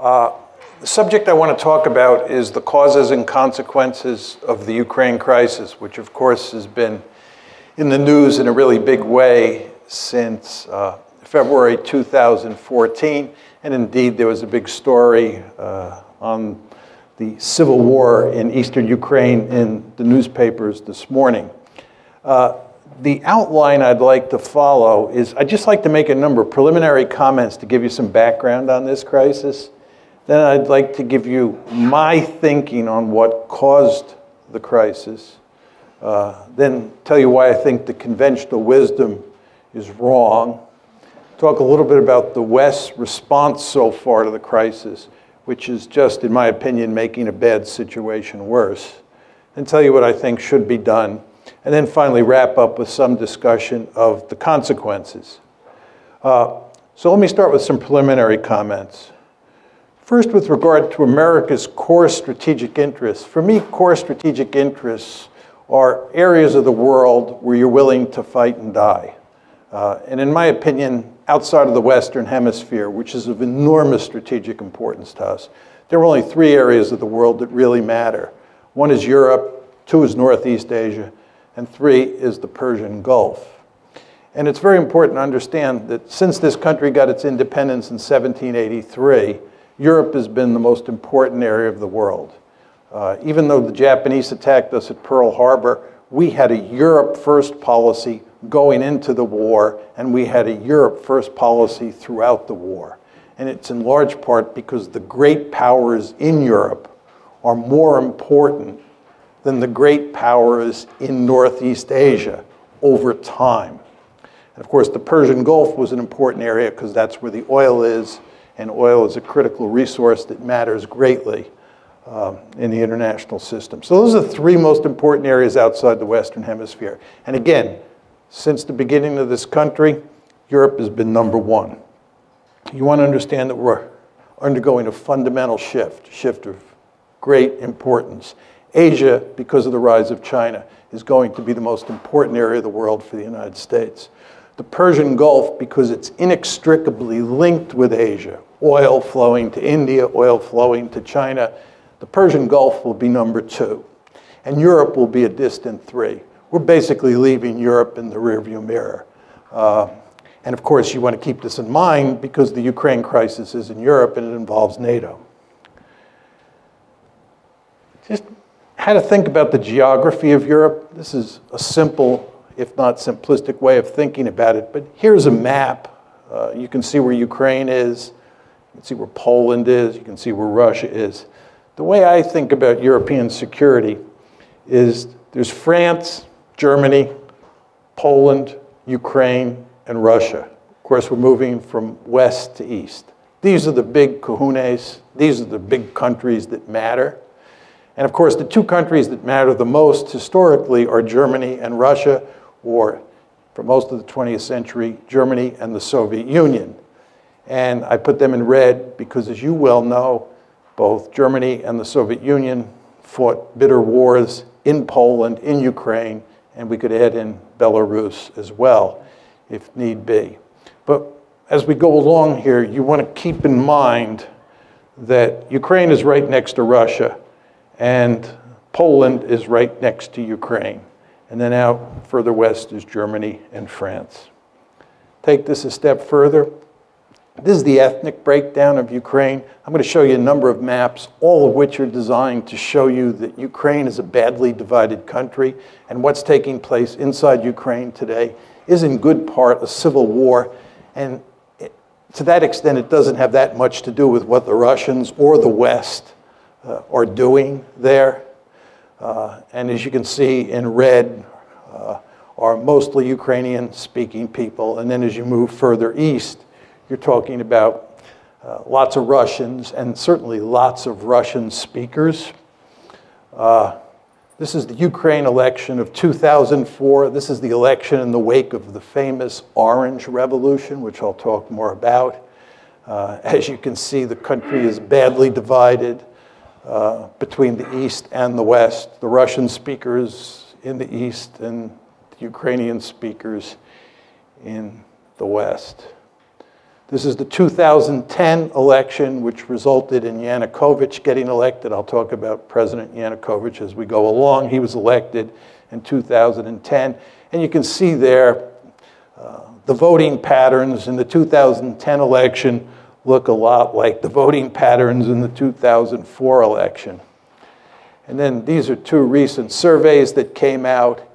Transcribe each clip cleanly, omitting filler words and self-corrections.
The subject I want to talk about is the causes and consequences of the Ukraine crisis, which of course has been in the news in a really big way since February 2014. And indeed, there was a big story on the civil war in eastern Ukraine in the newspapers this morning. The outline I'd like to follow is I'd just like to make a number of preliminary comments to give you some background on this crisis. Then I'd like to give you my thinking on what caused the crisis. Then tell you why I think the conventional wisdom is wrong. Talk a little bit about the West's response so far to the crisis, which is just, in my opinion, making a bad situation worse. And tell you what I think should be done. And then finally wrap up with some discussion of the consequences. So let me start with some preliminary comments. First, with regard to America's core strategic interests. For me, core strategic interests are areas of the world where you're willing to fight and die. And in my opinion, outside of the Western Hemisphere, which is of enormous strategic importance to us, there are only three areas of the world that really matter. One is Europe, two is Northeast Asia, and three is the Persian Gulf. And it's very important to understand that since this country got its independence in 1783, Europe has been the most important area of the world. Even though the Japanese attacked us at Pearl Harbor, we had a Europe first policy going into the war, and we had a Europe first policy throughout the war. And it's in large part because the great powers in Europe are more important than the great powers in Northeast Asia over time. And of course, the Persian Gulf was an important area because that's where the oil is, and oil is a critical resource that matters greatly in the international system. So those are the three most important areas outside the Western Hemisphere. And again, since the beginning of this country, Europe has been number one. You want to understand that we're undergoing a fundamental shift of great importance. Asia, because of the rise of China, is going to be the most important area of the world for the United States. The Persian Gulf, because it's inextricably linked with Asia, oil flowing to India, oil flowing to China, the Persian Gulf will be number two. And Europe will be a distant three. We're basically leaving Europe in the rearview mirror. And of course, you want to keep this in mind because the Ukraine crisis is in Europe and it involves NATO. Just how to think about the geography of Europe. This is a simple, if not simplistic way of thinking about it, but here's a map. You can see where Ukraine is, you can see where Poland is, you can see where Russia is. The way I think about European security is there's France, Germany, Poland, Ukraine, and Russia. Of course, we're moving from west to east. These are the big kahunas. These are the big countries that matter. And of course, the two countries that matter the most historically are Germany and Russia, or for most of the 20th century, Germany and the Soviet Union. And I put them in red because, as you well know, both Germany and the Soviet Union fought bitter wars in Poland, in Ukraine, and we could add in Belarus as well, if need be. But as we go along here, you want to keep in mind that Ukraine is right next to Russia, and Poland is right next to Ukraine. And then out further west is Germany and France. Take this a step further. This is the ethnic breakdown of Ukraine. I'm going to show you a number of maps, all of which are designed to show you that Ukraine is a badly divided country, and what's taking place inside Ukraine today is in good part a civil war. And to that extent, it doesn't have that much to do with what the Russians or the West are doing there. And as you can see in red are mostly Ukrainian-speaking people. And then as you move further east, you're talking about lots of Russians and certainly lots of Russian speakers. This is the Ukraine election of 2004. This is the election in the wake of the famous Orange Revolution, which I'll talk more about. As you can see, the country is badly divided between the East and the West. The Russian speakers in the East and the Ukrainian speakers in the West. This is the 2010 election, which resulted in Yanukovych getting elected. I'll talk about President Yanukovych as we go along. He was elected in 2010. And you can see there the voting patterns in the 2010 election look a lot like the voting patterns in the 2004 election. And then these are two recent surveys that came out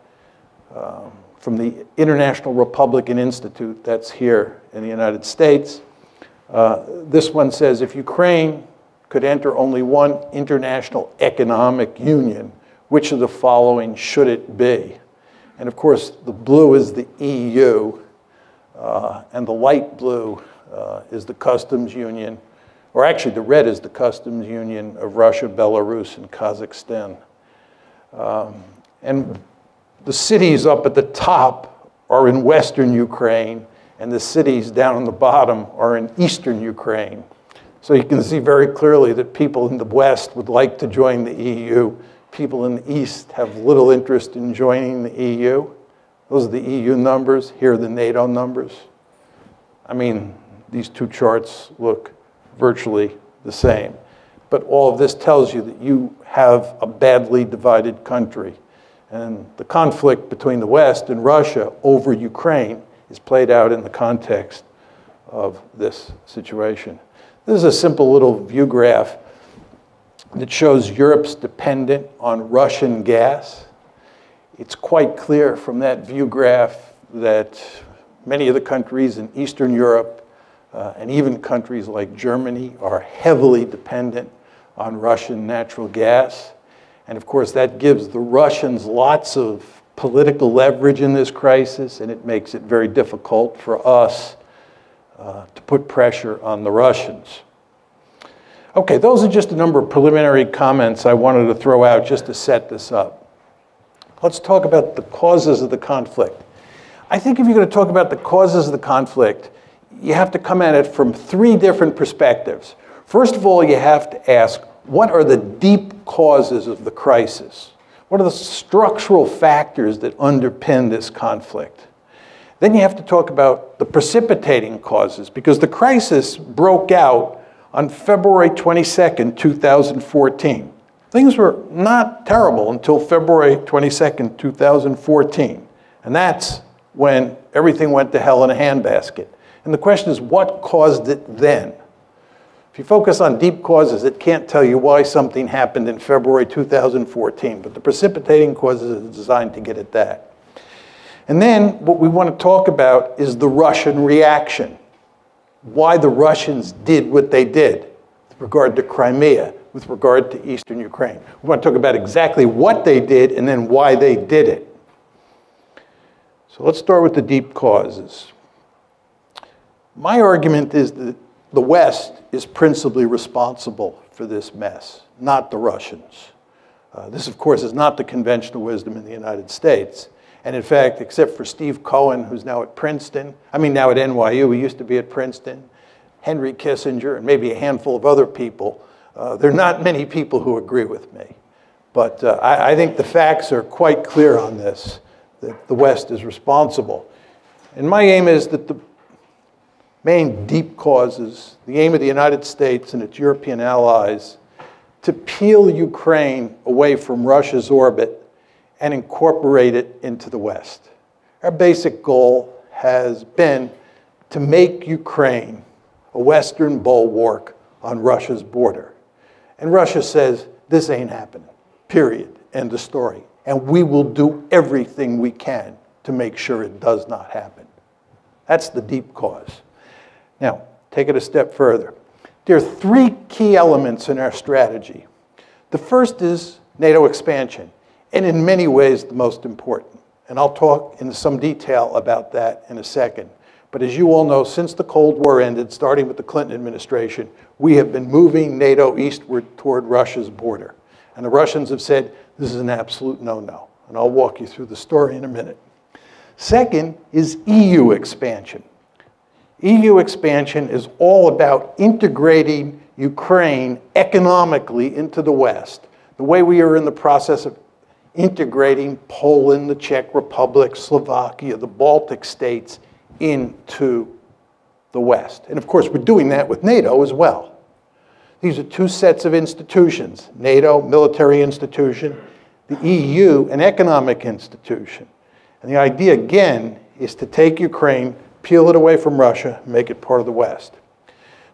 from the International Republican Institute, that's here in the United States. This one says, if Ukraine could enter only one international economic union, which of the following should it be? And of course, the blue is the EU, and the light blue is the customs union, or actually the red is the customs union of Russia, Belarus, and Kazakhstan. And the cities up at the top are in Western Ukraine, and the cities down on the bottom are in Eastern Ukraine. So you can see very clearly that people in the West would like to join the EU. People in the East have little interest in joining the EU. Those are the EU numbers. Here are the NATO numbers. I mean, these two charts look virtually the same. But all of this tells you that you have a badly divided country. And the conflict between the West and Russia over Ukraine is played out in the context of this situation. This is a simple little view graph that shows Europe's dependent on Russian gas. It's quite clear from that view graph that many of the countries in Eastern Europe and even countries like Germany are heavily dependent on Russian natural gas. And of course, that gives the Russians lots of political leverage in this crisis, and it makes it very difficult for us to put pressure on the Russians. Okay, those are just a number of preliminary comments I wanted to throw out just to set this up. Let's talk about the causes of the conflict. I think if you're going to talk about the causes of the conflict, you have to come at it from three different perspectives. First of all, you have to ask, what are the deep causes of the crisis? What are the structural factors that underpin this conflict? Then you have to talk about the precipitating causes, because the crisis broke out on February 22nd, 2014. Things were not terrible until February 22nd, 2014. And that's when everything went to hell in a handbasket. And the question is, what caused it then? If you focus on deep causes, it can't tell you why something happened in February 2014, but the precipitating causes are designed to get at that. And then what we want to talk about is the Russian reaction. Why the Russians did what they did with regard to Crimea, with regard to Eastern Ukraine. We want to talk about exactly what they did and then why they did it. So let's start with the deep causes. My argument is that the West is principally responsible for this mess, not the Russians. This, of course, is not the conventional wisdom in the United States. And in fact, except for Steve Cohen, who's now at Princeton, now at NYU, he used to be at Princeton, Henry Kissinger, and maybe a handful of other people, there are not many people who agree with me. But I think the facts are quite clear on this, that the West is responsible. And my aim is that the main deep causes, the aim of the United States and its European allies, to peel Ukraine away from Russia's orbit and incorporate it into the West. Our basic goal has been to make Ukraine a Western bulwark on Russia's border. And Russia says, this ain't happening, period, end of story. And we will do everything we can to make sure it does not happen. That's the deep cause. Now, take it a step further. There are three key elements in our strategy. The first is NATO expansion, and in many ways the most important. And I'll talk in some detail about that in a second. But as you all know, since the Cold War ended, starting with the Clinton administration, we have been moving NATO eastward toward Russia's border. And the Russians have said, this is an absolute no-no. And I'll walk you through the story in a minute. Second is EU expansion. EU expansion is all about integrating Ukraine economically into the West, the way we are in the process of integrating Poland, the Czech Republic, Slovakia, the Baltic states into the West. And of course, we're doing that with NATO as well. These are two sets of institutions: NATO, military institution; the EU, an economic institution. And the idea, again, is to take Ukraine, peel it away from Russia, and make it part of the West.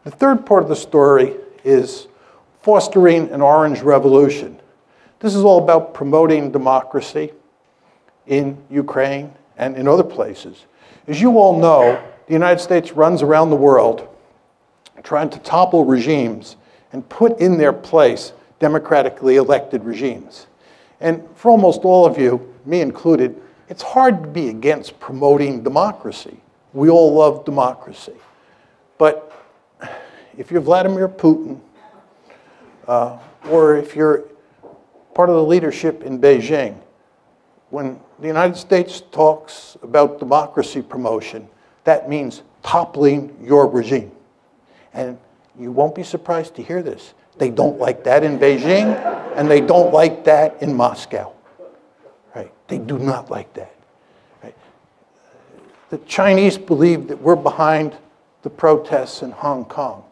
The third part of the story is fostering an orange revolution. This is all about promoting democracy in Ukraine and in other places. As you all know, the United States runs around the world trying to topple regimes and put in their place democratically elected regimes. And for almost all of you, me included, it's hard to be against promoting democracy. We all love democracy. But if you're Vladimir Putin, or if you're part of the leadership in Beijing, when the United States talks about democracy promotion, that means toppling your regime. And you won't be surprised to hear this. They don't like that in Beijing, and they don't like that in Moscow. Right? They do not like that. Right? The Chinese believe that we're behind the protests in Hong Kong.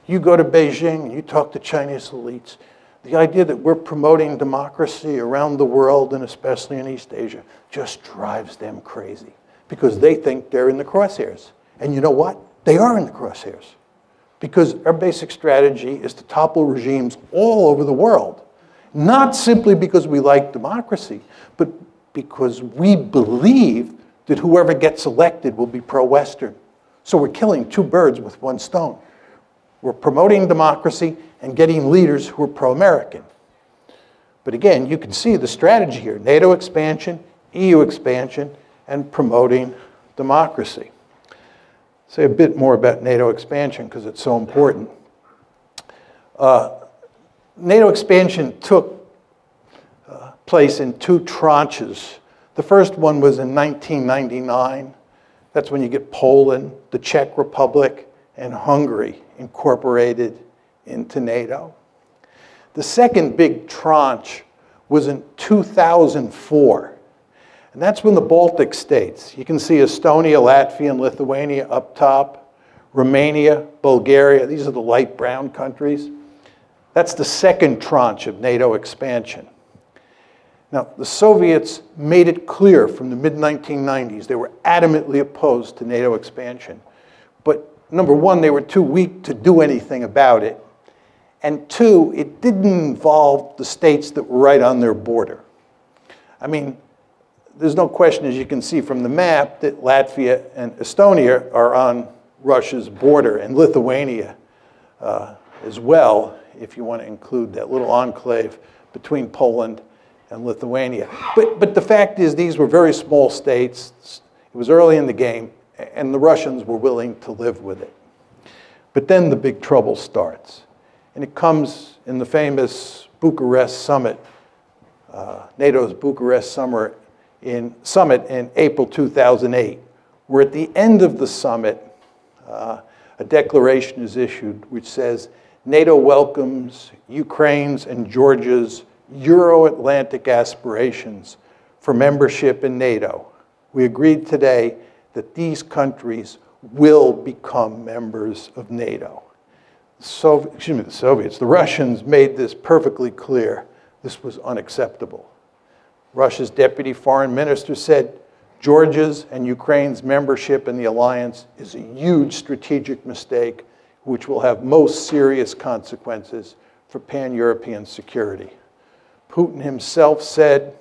You go to Beijing and you talk to Chinese elites, the idea that we're promoting democracy around the world, and especially in East Asia, just drives them crazy, because they think they're in the crosshairs. And you know what? They are in the crosshairs. Because our basic strategy is to topple regimes all over the world, not simply because we like democracy, but because we believe that whoever gets elected will be pro-Western. So we're killing two birds with one stone. We're promoting democracy and getting leaders who are pro-American. But again, you can see the strategy here: NATO expansion, EU expansion, and promoting democracy. Say a bit more about NATO expansion because it's so important. NATO expansion took place in two tranches. The first one was in 1999. That's when you get Poland, the Czech Republic, and Hungary incorporated into NATO. The second big tranche was in 2004. And that's when the Baltic states, you can see Estonia, Latvia, and Lithuania up top, Romania, Bulgaria, these are the light brown countries. That's the second tranche of NATO expansion. Now, the Soviets made it clear from the mid-1990s they were adamantly opposed to NATO expansion. But number one, they were too weak to do anything about it. And two, it didn't involve the states that were right on their border. I mean, there's no question, as you can see from the map, that Latvia and Estonia are on Russia's border, and Lithuania as well, if you want to include that little enclave between Poland and Lithuania. But the fact is, these were very small states. It was early in the game, and the Russians were willing to live with it. But then the big trouble starts. And it comes in the famous Bucharest summit, NATO's Bucharest summit in April 2008, where at the end of the summit, a declaration is issued which says, NATO welcomes Ukraine's and Georgia's Euro-Atlantic aspirations for membership in NATO. We agreed today that these countries will become members of NATO. The Russians made this perfectly clear. This was unacceptable. Russia's deputy foreign minister said, Georgia's and Ukraine's membership in the alliance is a huge strategic mistake which will have most serious consequences for pan-European security. Putin himself said,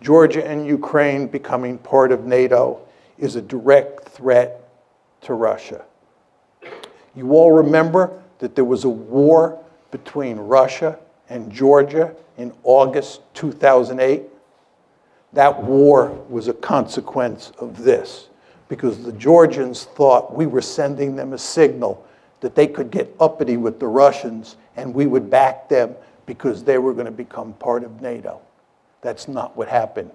Georgia and Ukraine becoming part of NATO is a direct threat to Russia. You all remember that there was a war between Russia and Georgia in August 2008. That war was a consequence of this, because the Georgians thought we were sending them a signal that they could get uppity with the Russians and we would back them because they were going to become part of NATO. That's not what happened.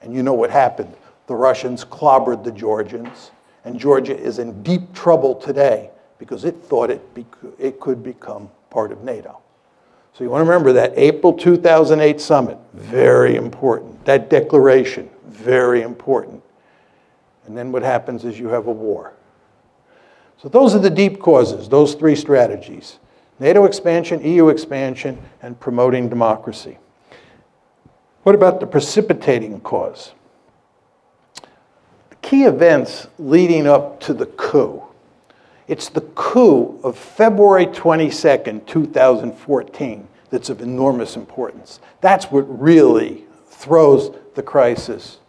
And you know what happened. The Russians clobbered the Georgians, and Georgia is in deep trouble today because it thought it could become part of NATO. So you want to remember that April 2008 summit, very important. That declaration, very important. And then what happens is you have a war. So those are the deep causes, those three strategies: NATO expansion, EU expansion, and promoting democracy. What about the precipitating cause? The key events leading up to the coup. It's the coup of February 22nd, 2014 that's of enormous importance. That's what really throws the crisis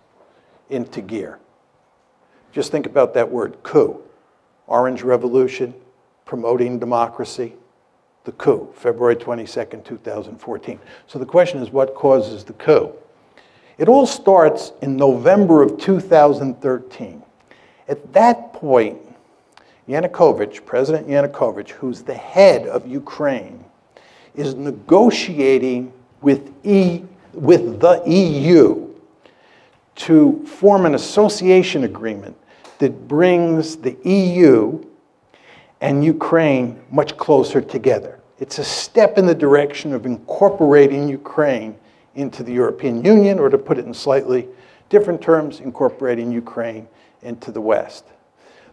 into gear. Just think about that word, coup. Orange Revolution, promoting democracy, the coup, February 22nd, 2014. So the question is, what causes the coup? It all starts in November of 2013. At that point, Yanukovych, President Yanukovych, who's the head of Ukraine, is negotiating with the EU to form an association agreement that brings the EU and Ukraine much closer together. It's a step in the direction of incorporating Ukraine into the European Union, or to put it in slightly different terms, incorporating Ukraine into the West.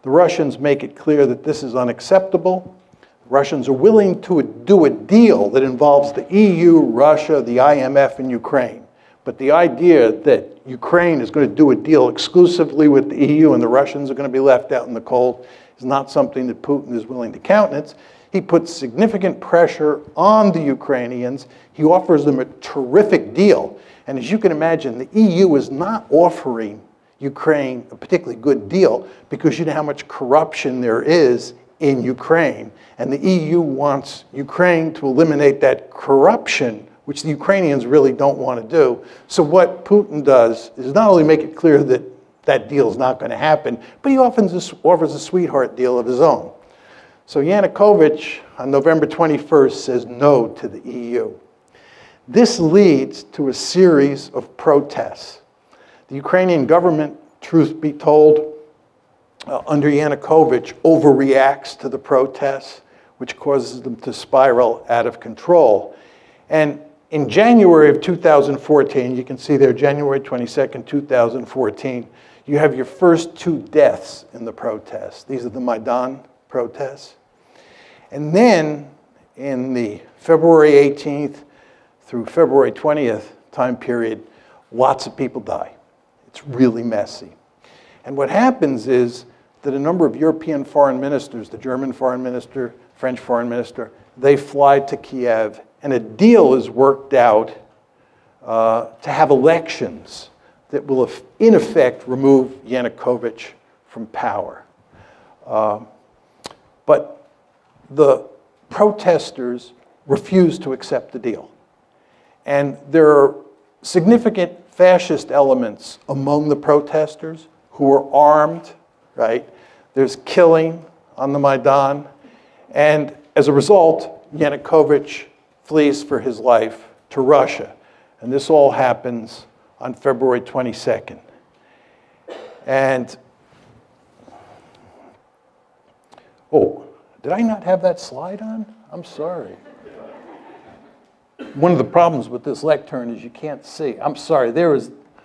The Russians make it clear that this is unacceptable. The Russians are willing to do a deal that involves the EU, Russia, the IMF, and Ukraine. But the idea that Ukraine is going to do a deal exclusively with the EU and the Russians are going to be left out in the cold is not something that Putin is willing to countenance. He puts significant pressure on the Ukrainians. He offers them a terrific deal. And as you can imagine, the EU is not offering Ukraine a particularly good deal because you know how much corruption there is in Ukraine. And the EU wants Ukraine to eliminate that corruption, which the Ukrainians really don't want to do. So what Putin does is not only make it clear that that deal is not going to happen, but he offers a sweetheart deal of his own. So Yanukovych, on November 21st, says no to the EU. This leads to a series of protests. The Ukrainian government, truth be told, under Yanukovych, overreacts to the protests, which causes them to spiral out of control. And in January of 2014, you can see there, January 22nd, 2014, you have your first 2 deaths in the protests. These are the Maidan protests. And then in the February 18th through February 20th time period, lots of people die. It's really messy. And what happens is that a number of European foreign ministers, the German foreign minister, French foreign minister, they fly to Kiev, and a deal is worked out to have elections that will, in effect, remove Yanukovych from power. But the protesters refuse to accept the deal. And there are significant fascist elements among the protesters who are armed, right? There's killing on the Maidan. And as a result, Yanukovych flees for his life to Russia. And this all happens on February 22nd. And, oh, did I not have that slide on? I'm sorry. One of the problems with this lectern is you can't see. I'm sorry,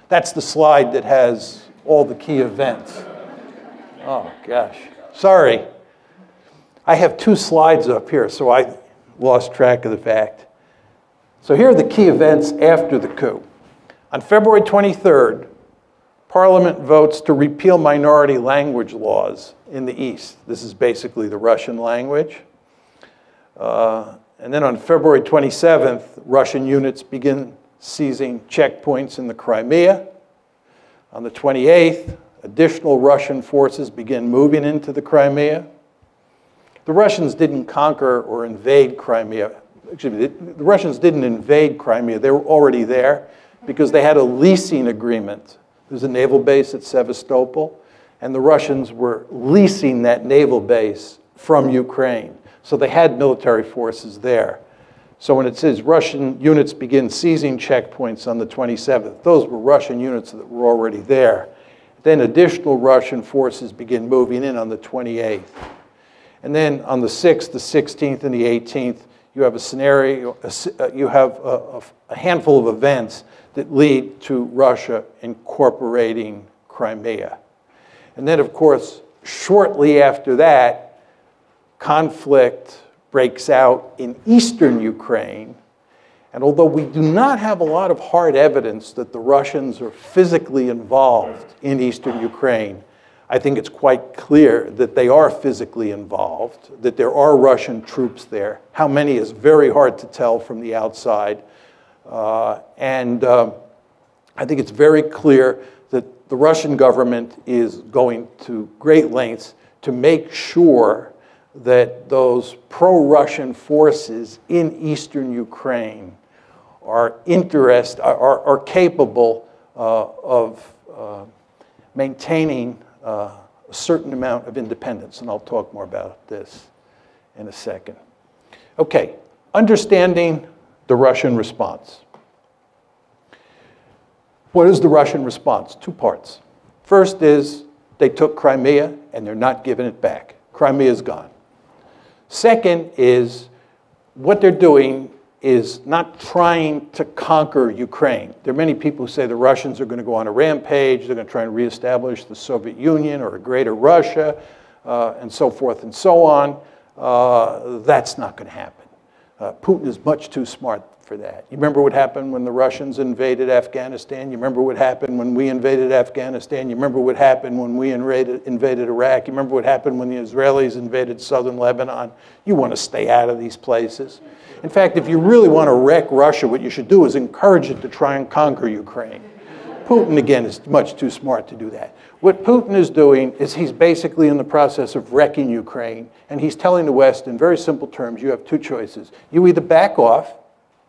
that's the slide that has all the key events. Oh, gosh. Sorry. I have 2 slides up here, so I lost track of the fact. So here are the key events after the coup. On February 23rd, Parliament votes to repeal minority language laws in the East. This is basically the Russian language. And then on February 27th, Russian units begin seizing checkpoints in the Crimea. On the 28th, additional Russian forces begin moving into the Crimea. The Russians didn't conquer or invade Crimea. Excuse me, the Russians didn't invade Crimea. They were already there because they had a leasing agreement. There's a naval base at Sevastopol, and the Russians were leasing that naval base from Ukraine. So they had military forces there. So when it says Russian units begin seizing checkpoints on the 27th, those were Russian units that were already there. Then additional Russian forces begin moving in on the 28th. And then on the 6th, the 16th, and the 18th, you have a scenario, you have a handful of events that lead to Russia incorporating Crimea. And then, of course, shortly after that, conflict breaks out in eastern Ukraine. And although we do not have a lot of hard evidence that the Russians are physically involved in eastern Ukraine, I think it's quite clear that they are physically involved, that there are Russian troops there. How many is very hard to tell from the outside. I think it's very clear that the Russian government is going to great lengths to make sure that those pro-Russian forces in eastern Ukraine are capable of maintaining a certain amount of independence. And I'll talk more about this in a second. Okay, understanding the Russian response. What is the Russian response? Two parts. First is they took Crimea and they're not giving it back. Crimea is gone. Second is what they're doing is not trying to conquer Ukraine. There are many people who say the Russians are going to go on a rampage, they're going to try and reestablish the Soviet Union or a greater Russia, and so forth and so on. That's not going to happen. Putin is much too smart for that. You remember what happened when the Russians invaded Afghanistan? You remember what happened when we invaded Afghanistan? You remember what happened when we invaded Iraq? You remember what happened when the Israelis invaded southern Lebanon? You want to stay out of these places. In fact, if you really want to wreck Russia, what you should do is encourage it to try and conquer Ukraine. Putin, again, is much too smart to do that. What Putin is doing is he's basically in the process of wrecking Ukraine, and he's telling the West in very simple terms, you have two choices. You either back off,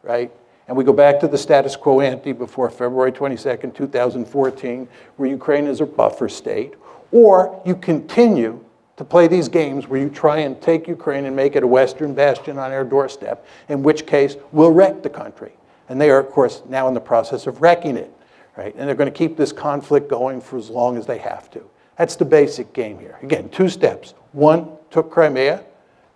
right? And we go back to the status quo ante before February 22nd, 2014, where Ukraine is a buffer state, or you continue to play these games where you try and take Ukraine and make it a Western bastion on our doorstep, in which case we'll wreck the country. And they are, of course, now in the process of wrecking it, right? And they're going to keep this conflict going for as long as they have to. That's the basic game here. Again, two steps. One, took Crimea.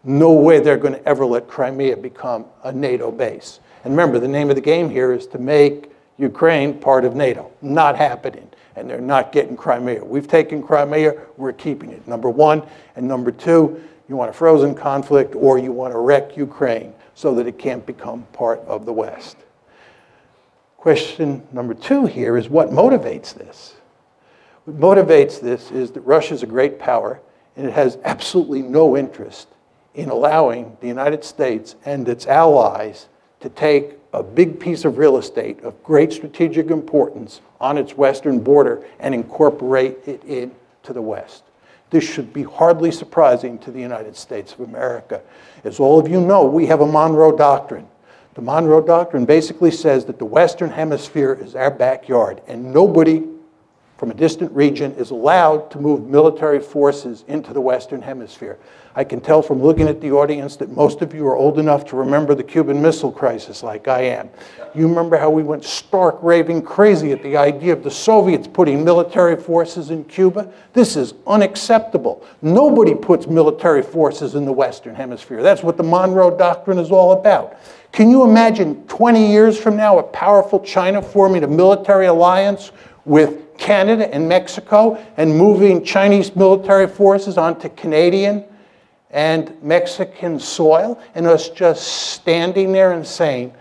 No way they're going to ever let Crimea become a NATO base. And remember, the name of the game here is to make Ukraine part of NATO. Not happening. And they're not getting Crimea. We've taken Crimea, we're keeping it. Number one. And number two, you want a frozen conflict or you want to wreck Ukraine so that it can't become part of the West. Question number two here is what motivates this? What motivates this is that Russia is a great power and it has absolutely no interest in allowing the United States and its allies to take a big piece of real estate of great strategic importance on its western border and incorporate it into the West. This should be hardly surprising to the United States of America. As all of you know, we have a Monroe Doctrine. The Monroe Doctrine basically says that the Western Hemisphere is our backyard and nobody from a distant region is allowed to move military forces into the Western Hemisphere. I can tell from looking at the audience that most of you are old enough to remember the Cuban Missile Crisis like I am. You remember how we went stark raving crazy at the idea of the Soviets putting military forces in Cuba? This is unacceptable. Nobody puts military forces in the Western Hemisphere. That's what the Monroe Doctrine is all about. Can you imagine 20 years from now a powerful China forming a military alliance with Canada and Mexico and moving Chinese military forces onto Canadian and Mexican soil, and us just standing there and saying,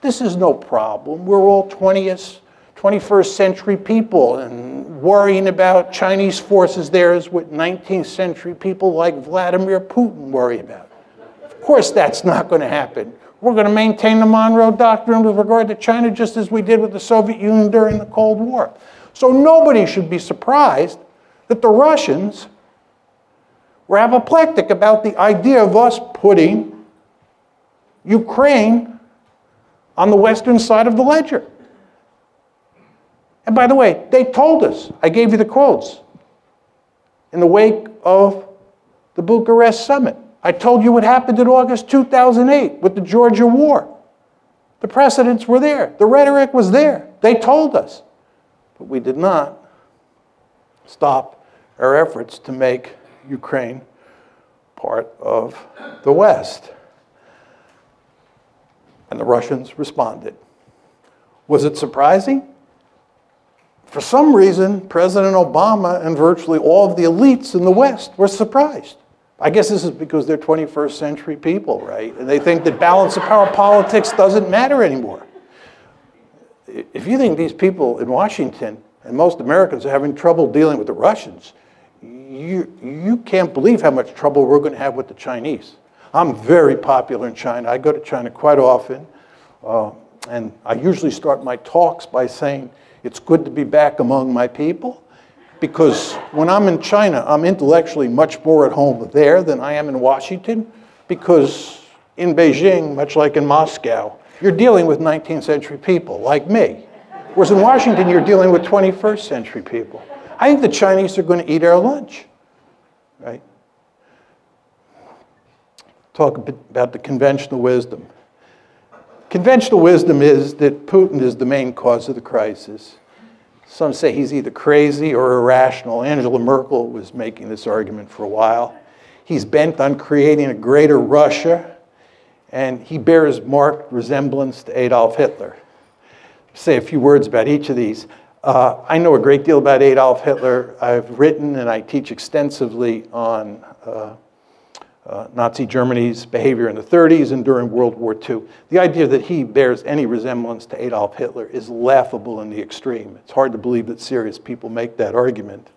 this is no problem. We're all 21st century people, and worrying about Chinese forces there is what 19th century people like Vladimir Putin worry about. Of course that's not going to happen. We're going to maintain the Monroe Doctrine with regard to China just as we did with the Soviet Union during the Cold War. So nobody should be surprised that the Russians were apoplectic about the idea of us putting Ukraine on the western side of the ledger. And by the way, they told us, I gave you the quotes, in the wake of the Bucharest summit. I told you what happened in August 2008 with the Georgia War. The precedents were there. The rhetoric was there. They told us. But we did not stop our efforts to make Ukraine part of the West. And the Russians responded. Was it surprising? For some reason, President Obama and virtually all of the elites in the West were surprised. I guess this is because they're 21st century people, right? And they think that balance of power politics doesn't matter anymore. If you think these people in Washington and most Americans are having trouble dealing with the Russians, you can't believe how much trouble we're going to have with the Chinese. I'm very popular in China. I go to China quite often. And I usually start my talks by saying, it's good to be back among my people. Because when I'm in China, I'm intellectually much more at home there than I am in Washington. Because in Beijing, much like in Moscow, you're dealing with 19th century people like me. Whereas in Washington, you're dealing with 21st century people. I think the Chinese are going to eat our lunch, right? Talk a bit about the conventional wisdom. Conventional wisdom is that Putin is the main cause of the crisis. Some say he's either crazy or irrational. Angela Merkel was making this argument for a while. He's bent on creating a greater Russia, and he bears marked resemblance to Adolf Hitler. Say a few words about each of these. I know a great deal about Adolf Hitler. I've written and I teach extensively on Nazi Germany's behavior in the 30s and during World War II. The idea that he bears any resemblance to Adolf Hitler is laughable in the extreme. It's hard to believe that serious people make that argument.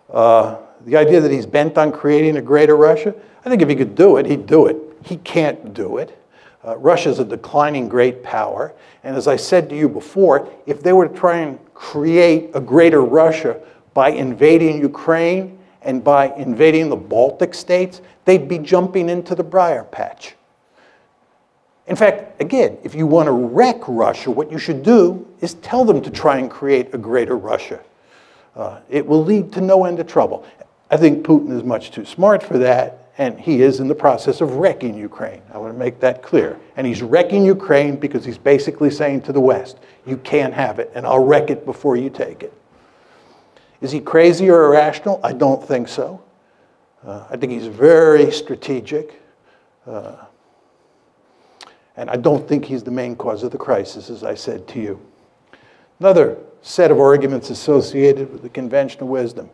The idea that he's bent on creating a greater Russia, I think if he could do it, he'd do it. He can't do it. Russia's a declining great power. And as I said to you before, if they were to try and create a greater Russia by invading Ukraine and by invading the Baltic states, they'd be jumping into the briar patch. In fact, again, if you want to wreck Russia, what you should do is tell them to try and create a greater Russia. It will lead to no end of trouble. I think Putin is much too smart for that, and he is in the process of wrecking Ukraine. I want to make that clear. And he's wrecking Ukraine because he's basically saying to the West, you can't have it, and I'll wreck it before you take it. Is he crazy or irrational? I don't think so. I think he's very strategic. And I don't think he's the main cause of the crisis, as I said to you. Another set of arguments associated with the conventional wisdom.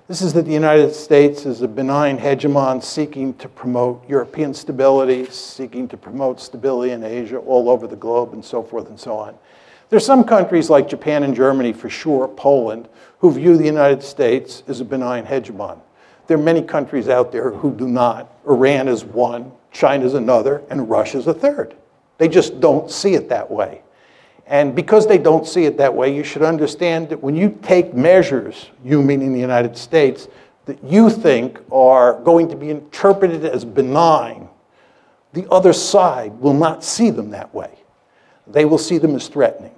This is that the United States is a benign hegemon seeking to promote European stability, seeking to promote stability in Asia, all over the globe, and so forth and so on. There are some countries like Japan and Germany, for sure, Poland, who view the United States as a benign hegemon. There are many countries out there who do not. Iran is one, China's another, and Russia's a third. They just don't see it that way. And because they don't see it that way, you should understand that when you take measures, you meaning the United States, that you think are going to be interpreted as benign, the other side will not see them that way. They will see them as threatening.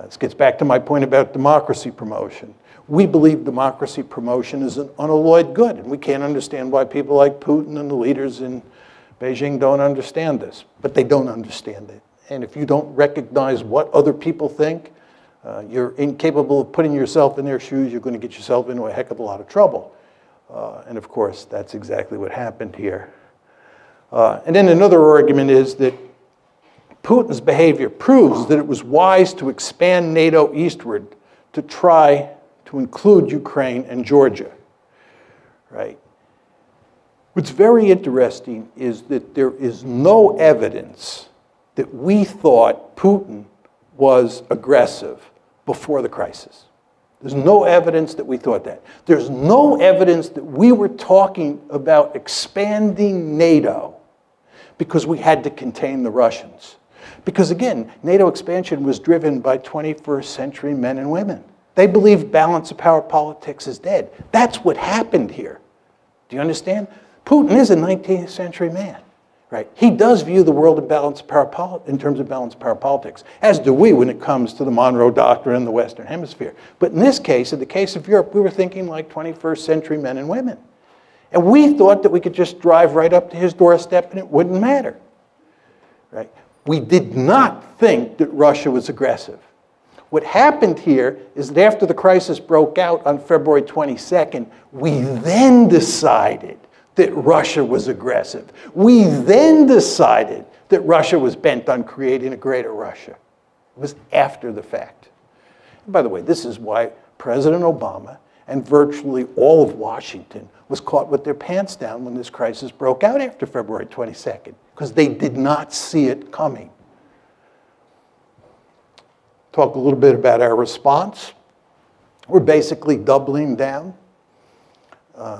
This gets back to my point about democracy promotion. We believe democracy promotion is an unalloyed good, and we can't understand why people like Putin and the leaders in Beijing don't understand this, but they don't understand it. And if you don't recognize what other people think, you're incapable of putting yourself in their shoes, you're going to get yourself into a heck of a lot of trouble. And of course, that's exactly what happened here. And then another argument is that Putin's behavior proves that it was wise to expand NATO eastward to try to include Ukraine and Georgia, right? What's very interesting is that there is no evidence that we thought Putin was aggressive before the crisis. There's no evidence that we thought that. There's no evidence that we were talking about expanding NATO because we had to contain the Russians. Because again, NATO expansion was driven by 21st century men and women. They believed balance of power politics is dead. That's what happened here. Do you understand? Putin is a 19th century man. Right? He does view the world in terms of balanced power politics, as do we when it comes to the Monroe Doctrine in the Western Hemisphere. But in this case, in the case of Europe, we were thinking like 21st century men and women. And we thought that we could just drive right up to his doorstep and it wouldn't matter. Right? We did not think that Russia was aggressive. What happened here is that after the crisis broke out on February 22nd, we then decided that Russia was aggressive. We then decided that Russia was bent on creating a greater Russia. It was after the fact. And by the way, this is why President Obama And virtually all of Washington was caught with their pants down when this crisis broke out after February 22nd, because they did not see it coming. Talk a little bit about our response. We're basically doubling down.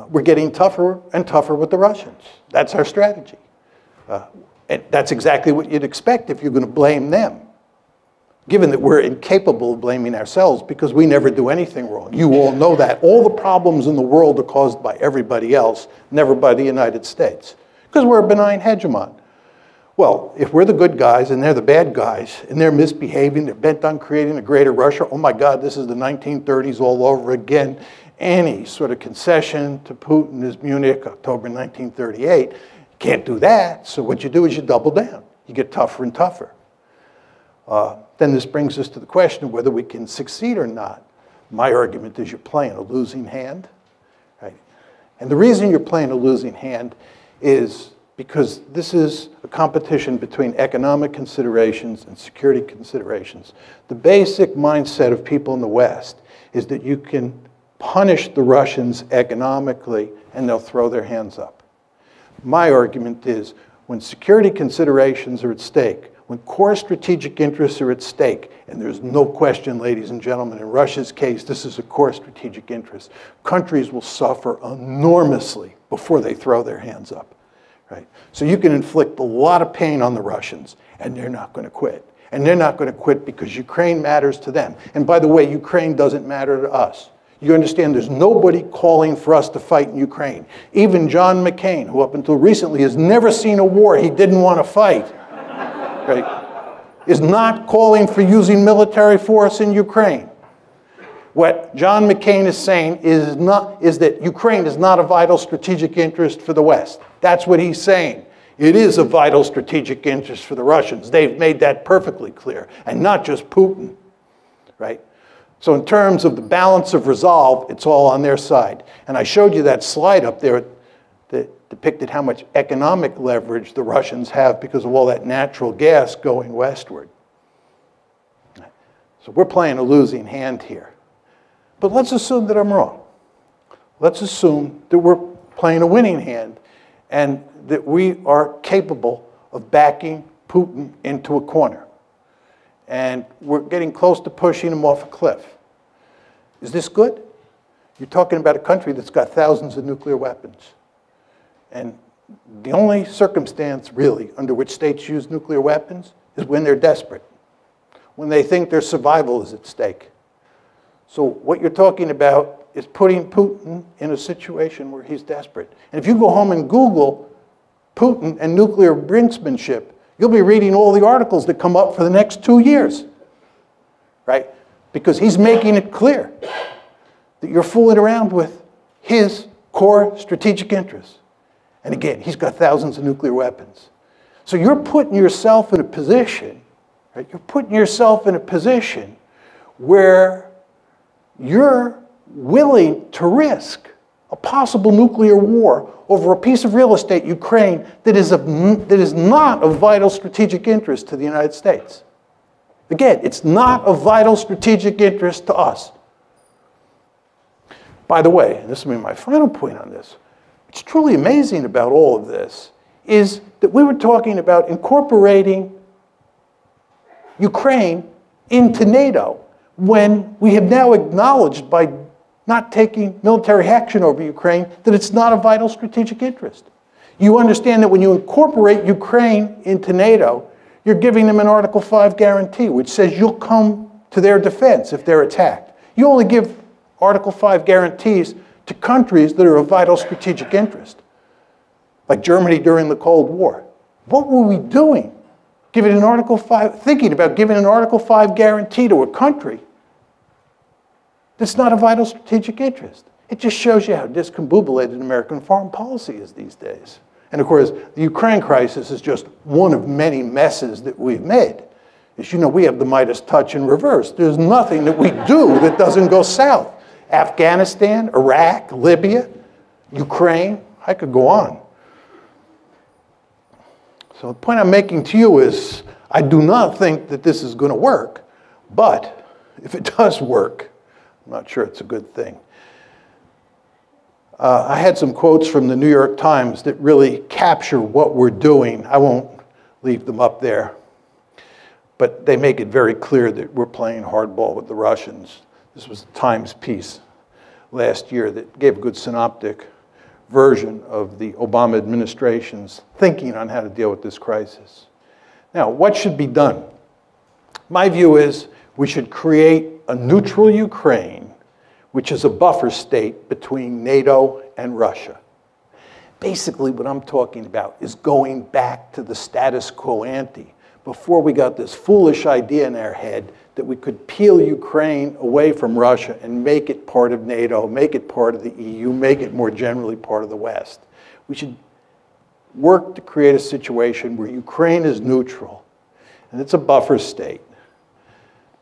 We're getting tougher and tougher with the Russians. That's our strategy. And that's exactly what you'd expect if you're going to blame them, given that we're incapable of blaming ourselves because we never do anything wrong. You all know that. All the problems in the world are caused by everybody else, never by the United States, because we're a benign hegemon. Well, if we're the good guys and they're the bad guys and they're misbehaving, they're bent on creating a greater Russia, oh my God, this is the 1930s all over again. Any sort of concession to Putin is Munich, October 1938. You can't do that, so what you do is you double down. You get tougher and tougher. Then this brings us to the question of whether we can succeed or not. My argument is you're playing a losing hand, right? And the reason you're playing a losing hand is because this is a competition between economic considerations and security considerations. The basic mindset of people in the West is that you can punish the Russians economically and they'll throw their hands up. My argument is when security considerations are at stake, when core strategic interests are at stake, and there's no question, ladies and gentlemen, in Russia's case, this is a core strategic interest, countries will suffer enormously before they throw their hands up. Right? So you can inflict a lot of pain on the Russians, and they're not going to quit. And they're not going to quit because Ukraine matters to them. And by the way, Ukraine doesn't matter to us. You understand there's nobody calling for us to fight in Ukraine. Even John McCain, who up until recently has never seen a war he didn't want to fight, right, is not calling for using military force in Ukraine. What John McCain is saying is that Ukraine is not a vital strategic interest for the West. That's what he's saying. It is a vital strategic interest for the Russians. They've made that perfectly clear, and not just Putin, right? So in terms of the balance of resolve, it's all on their side. And I showed you that slide up there that depicted how much economic leverage the Russians have because of all that natural gas going westward. So we're playing a losing hand here. But let's assume that I'm wrong. Let's assume that we're playing a winning hand and that we are capable of backing Putin into a corner. And we're getting close to pushing him off a cliff. Is this good? You're talking about a country that's got thousands of nuclear weapons. And the only circumstance, really, under which states use nuclear weapons is when they're desperate, when they think their survival is at stake. So what you're talking about is putting Putin in a situation where he's desperate. And if you go home and Google Putin and nuclear brinksmanship, you'll be reading all the articles that come up for the next 2 years, right? Because he's making it clear that you're fooling around with his core strategic interests. And again, he's got thousands of nuclear weapons. So you're putting yourself in a position, right? You're putting yourself in a position where you're willing to risk a possible nuclear war over a piece of real estate, Ukraine, that is not of vital strategic interest to the United States. Again, it's not of vital strategic interest to us. By the way, and this will be my final point on this, what's truly amazing about all of this is that we were talking about incorporating Ukraine into NATO when we have now acknowledged by not taking military action over Ukraine that it's not a vital strategic interest. You understand that when you incorporate Ukraine into NATO, you're giving them an Article 5 guarantee, which says you'll come to their defense if they're attacked. You only give Article 5 guarantees to countries that are of vital strategic interest, like Germany during the Cold War. What were we doing? Giving an Article 5, thinking about giving an Article 5 guarantee to a country that's not a vital strategic interest. It just shows you how discombobulated American foreign policy is these days. And of course, the Ukraine crisis is just one of many messes that we've made. As you know, we have the Midas touch in reverse. There's nothing that we do that doesn't go south. Afghanistan, Iraq, Libya, Ukraine, I could go on. So the point I'm making to you is, I do not think that this is going to work, but if it does work, I'm not sure it's a good thing. I had some quotes from the New York Times that really capture what we're doing. I won't leave them up there, but they make it very clear that we're playing hardball with the Russians. This was a Times piece last year that gave a good synoptic version of the Obama administration's thinking on how to deal with this crisis. Now, what should be done? My view is we should create a neutral Ukraine, which is a buffer state between NATO and Russia. Basically, what I'm talking about is going back to the status quo ante, before we got this foolish idea in our head that we could peel Ukraine away from Russia and make it part of NATO, make it part of the EU, make it more generally part of the West. We should work to create a situation where Ukraine is neutral, and it's a buffer state.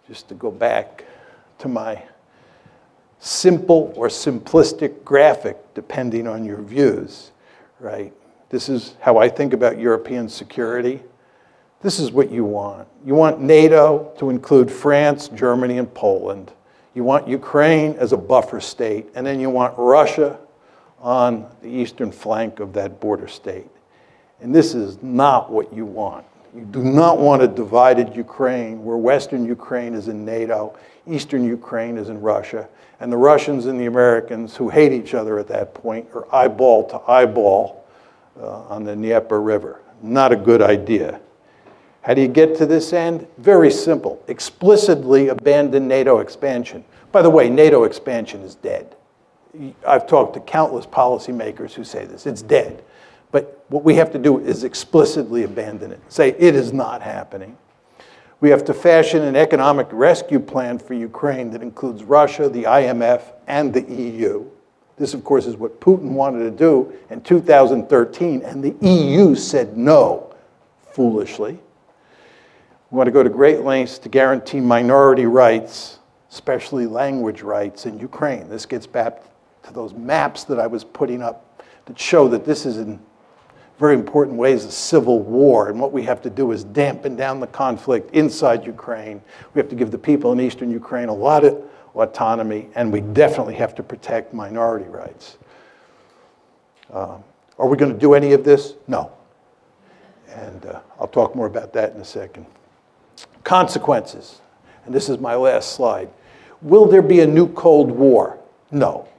Just to go back to my simple or simplistic graphic, depending on your views, right? This is how I think about European security. This is what you want. You want NATO to include France, Germany, and Poland. You want Ukraine as a buffer state, and then you want Russia on the eastern flank of that border state. And this is not what you want. You do not want a divided Ukraine where Western Ukraine is in NATO, Eastern Ukraine is in Russia, and the Russians and the Americans, who hate each other at that point, are eyeball to eyeball on the Dnieper River. Not a good idea. How do you get to this end? Very simple. Explicitly abandon NATO expansion. By the way, NATO expansion is dead. I've talked to countless policymakers who say this. It's dead. But what we have to do is explicitly abandon it. Say it is not happening. We have to fashion an economic rescue plan for Ukraine that includes Russia, the IMF, and the EU. This, of course, is what Putin wanted to do in 2013, and the EU said no, foolishly. We want to go to great lengths to guarantee minority rights, especially language rights in Ukraine. This gets back to those maps that I was putting up that show that this is in very important ways a civil war, and what we have to do is dampen down the conflict inside Ukraine. We have to give the people in eastern Ukraine a lot of autonomy, and we definitely have to protect minority rights. Are we going to do any of this? No. And I'll talk more about that in a second. Consequences, and this is my last slide. Will there be a new Cold War? No.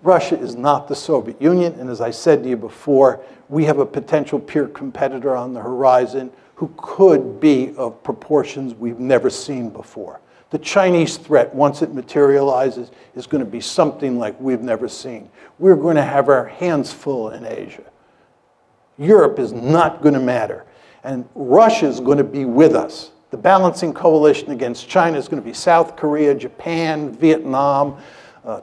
Russia is not the Soviet Union, and as I said to you before, we have a potential peer competitor on the horizon who could be of proportions we've never seen before. The Chinese threat, once it materializes, is going to be something like we've never seen. We're going to have our hands full in Asia. Europe is not going to matter, and Russia is going to be with us. The balancing coalition against China is going to be South Korea, Japan, Vietnam,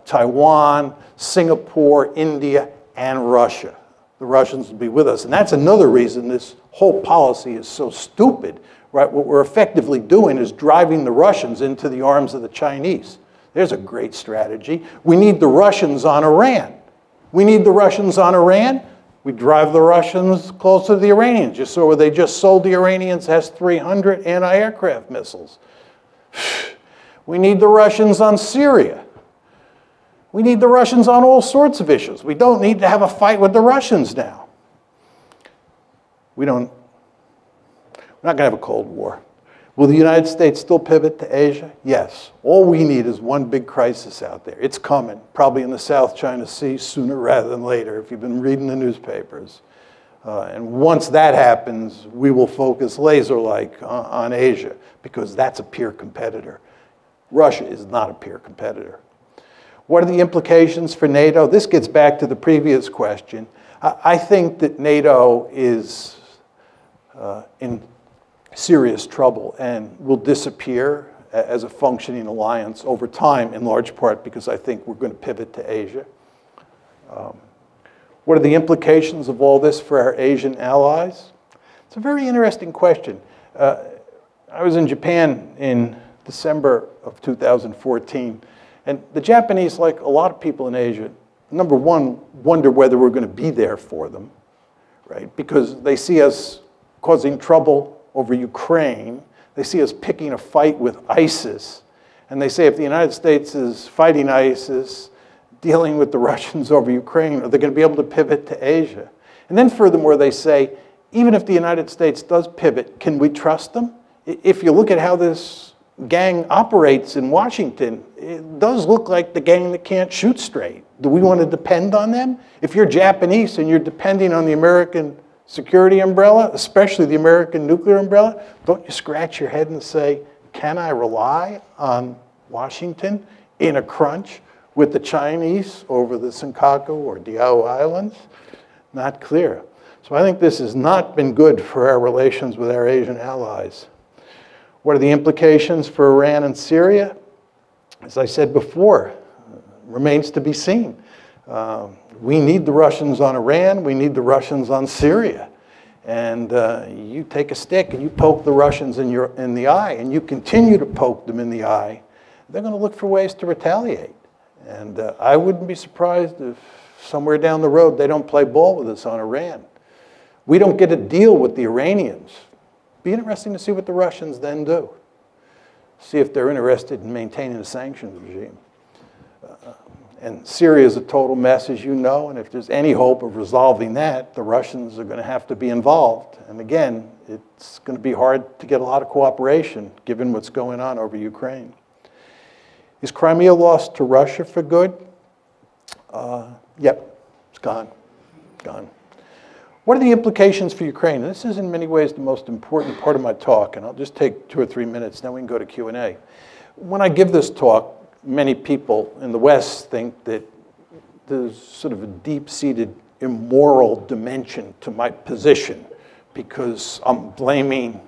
Taiwan, Singapore, India, and Russia. The Russians will be with us. And that's another reason this whole policy is so stupid, right? What we're effectively doing is driving the Russians into the arms of the Chinese. There's a great strategy. We need the Russians on Iran. We need the Russians on Iran. We drive the Russians closer to the Iranians. You saw where they just sold the Iranians S-300 anti-aircraft missiles. We need the Russians on Syria. We need the Russians on all sorts of issues. We don't need to have a fight with the Russians now. We're not going to have a Cold War. Will the United States still pivot to Asia? Yes. All we need is one big crisis out there. It's coming, probably in the South China Sea sooner rather than later, if you've been reading the newspapers. And once that happens, we will focus laser-like on Asia, because that's a peer competitor. Russia is not a peer competitor. What are the implications for NATO? This gets back to the previous question. I think that NATO is in serious trouble and will disappear as a functioning alliance over time, in large part because I think we're going to pivot to Asia. What are the implications of all this for our Asian allies? It's a very interesting question. I was in Japan in December of 2014, and the Japanese, like a lot of people in Asia, number one, wonder whether we're going to be there for them, right? Because they see us causing trouble over Ukraine. They see us picking a fight with ISIS. And they say if the United States is fighting ISIS, dealing with the Russians over Ukraine, or they're going to be able to pivot to Asia. And then furthermore, they say, even if the United States does pivot, can we trust them? If you look at how this gang operates in Washington, it does look like the gang that can't shoot straight. Do we want to depend on them? If you're Japanese and you're depending on the American security umbrella, especially the American nuclear umbrella, don't you scratch your head and say, can I rely on Washington in a crunch with the Chinese over the Senkaku or Diao Islands? Not clear. So I think this has not been good for our relations with our Asian allies. What are the implications for Iran and Syria? As I said before, remains to be seen. We need the Russians on Iran. We need the Russians on Syria. And you take a stick and you poke the Russians in the eye, and you continue to poke them in the eye, they're going to look for ways to retaliate. And I wouldn't be surprised if somewhere down the road they don't play ball with us on Iran. We don't get a deal with the Iranians. Be interesting to see what the Russians then do. See if they're interested in maintaining a sanctions regime. And Syria is a total mess, as you know, and if there's any hope of resolving that, the Russians are going to have to be involved. And again, it's going to be hard to get a lot of cooperation, given what's going on over Ukraine. Is Crimea lost to Russia for good? Yep, it's gone, gone. What are the implications for Ukraine? And this is in many ways the most important part of my talk, and I'll just take 2 or 3 minutes, then we can go to Q&A. When I give this talk, many people in the West think that there's sort of a deep-seated immoral dimension to my position because I'm blaming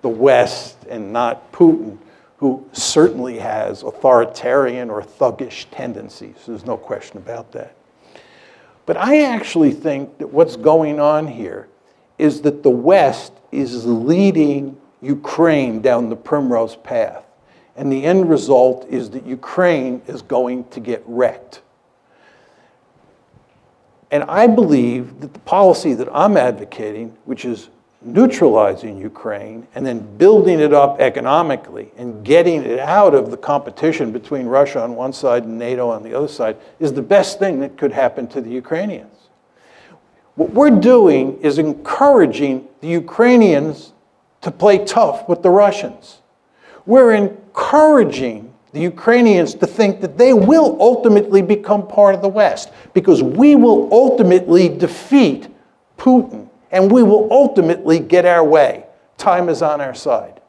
the West and not Putin, who certainly has authoritarian or thuggish tendencies. There's no question about that. But I actually think that what's going on here is that the West is leading Ukraine down the primrose path. And the end result is that Ukraine is going to get wrecked. And I believe that the policy that I'm advocating, which is neutralizing Ukraine and then building it up economically and getting it out of the competition between Russia on one side and NATO on the other side, is the best thing that could happen to the Ukrainians. What we're doing is encouraging the Ukrainians to play tough with the Russians. We're encouraging the Ukrainians to think that they will ultimately become part of the West because we will ultimately defeat Putin and we will ultimately get our way. Time is on our side.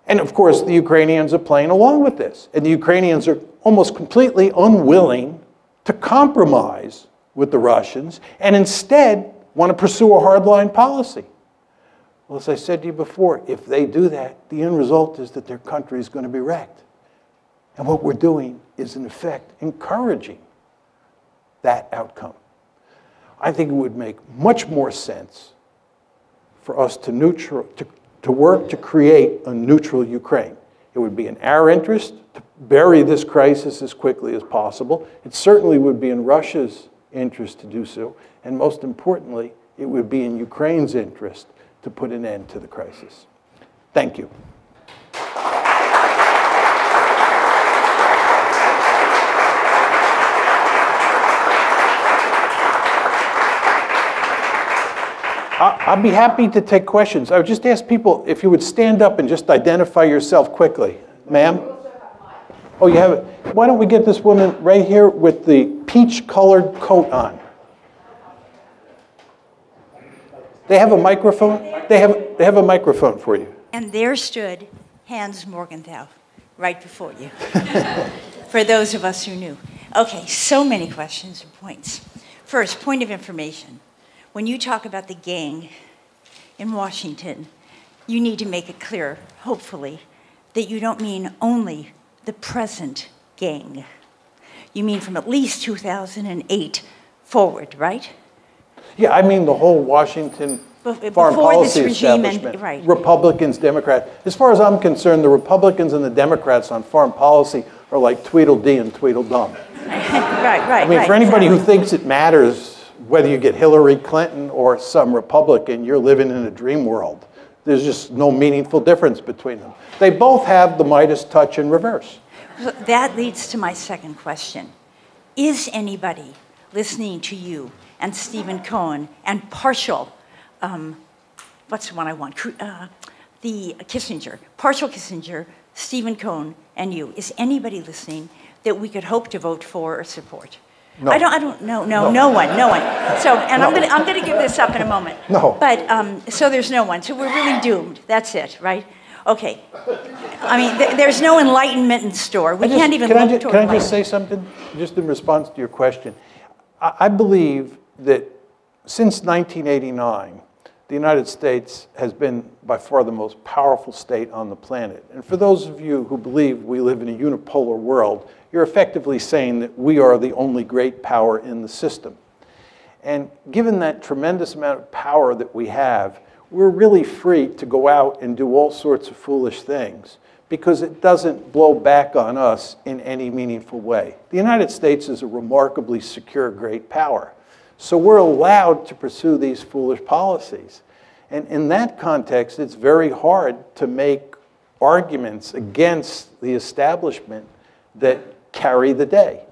And of course, the Ukrainians are playing along with this. And the Ukrainians are almost completely unwilling to compromise with the Russians and instead want to pursue a hardline policy. Well, as I said to you before, if they do that, the end result is that their country is going to be wrecked. And what we're doing is, in effect, encouraging that outcome. I think it would make much more sense for us to work to create a neutral Ukraine. It would be in our interest to bury this crisis as quickly as possible. It certainly would be in Russia's interest to do so. And most importantly, it would be in Ukraine's interest to put an end to the crisis. Thank you. I'd be happy to take questions. I would just ask people if you would stand up and just identify yourself quickly. Ma'am? Oh, you have it. Why don't we get this woman right here with the peach-colored coat on? They have a microphone? They have a microphone for you. And there stood Hans Morgenthau right before you, for those of us who knew. Okay, so many questions and points. First, point of information. When you talk about the gang in Washington, you need to make it clear, hopefully, that you don't mean only the present gang. You mean from at least 2008 forward, right? Yeah, I mean the whole Washington foreign policy establishment. Right. Republicans, Democrats. As far as I'm concerned, the Republicans and the Democrats on foreign policy are like Tweedledee and Tweedledum. right. I mean, for anybody who thinks it matters whether you get Hillary Clinton or some Republican, you're living in a dream world. There's just no meaningful difference between them. They both have the Midas touch in reverse. That leads to my second question. Is anybody listening to you and Stephen Cohen and partial, what's the one I want? The Kissinger, partial Kissinger, Stephen Cohen, and you. Is anybody listening that we could hope to vote for or support? No. I don't know. No one. So, and no. I'm gonna give this up in a moment. No. But so there's no one. So we're really doomed. That's it, right? Okay. I mean, there's no enlightenment in store. We can't even look toward Can I just say something, just in response to your question? I believe that since 1989, the United States has been by far the most powerful state on the planet. And for those of you who believe we live in a unipolar world, you're effectively saying that we are the only great power in the system. And given that tremendous amount of power that we have, we're really free to go out and do all sorts of foolish things because it doesn't blow back on us in any meaningful way. The United States is a remarkably secure great power. So we're allowed to pursue these foolish policies. And in that context, it's very hard to make arguments against the establishment that carry the day.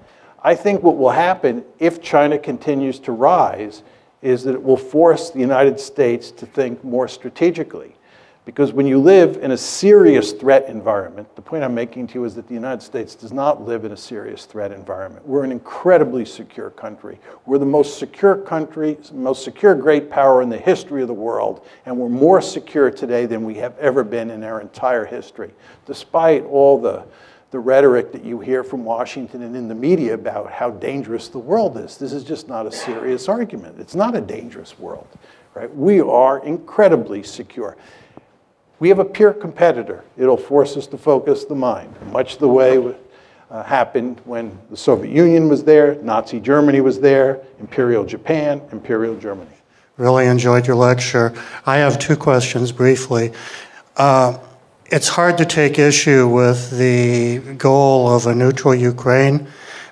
I think what will happen if China continues to rise is that it will force the United States to think more strategically. Because when you live in a serious threat environment, the point I'm making to you is that the United States does not live in a serious threat environment. We're an incredibly secure country. We're the most secure country, most secure great power in the history of the world, and we're more secure today than we have ever been in our entire history, despite all the rhetoric that you hear from Washington and in the media about how dangerous the world is. This is just not a serious argument. It's not a dangerous world, right? We are incredibly secure. We have a peer competitor. It'll force us to focus the mind, much the way happened when the Soviet Union was there, Nazi Germany was there, Imperial Japan, Imperial Germany. Really enjoyed your lecture. I have two questions briefly. It's hard to take issue with the goal of a neutral Ukraine,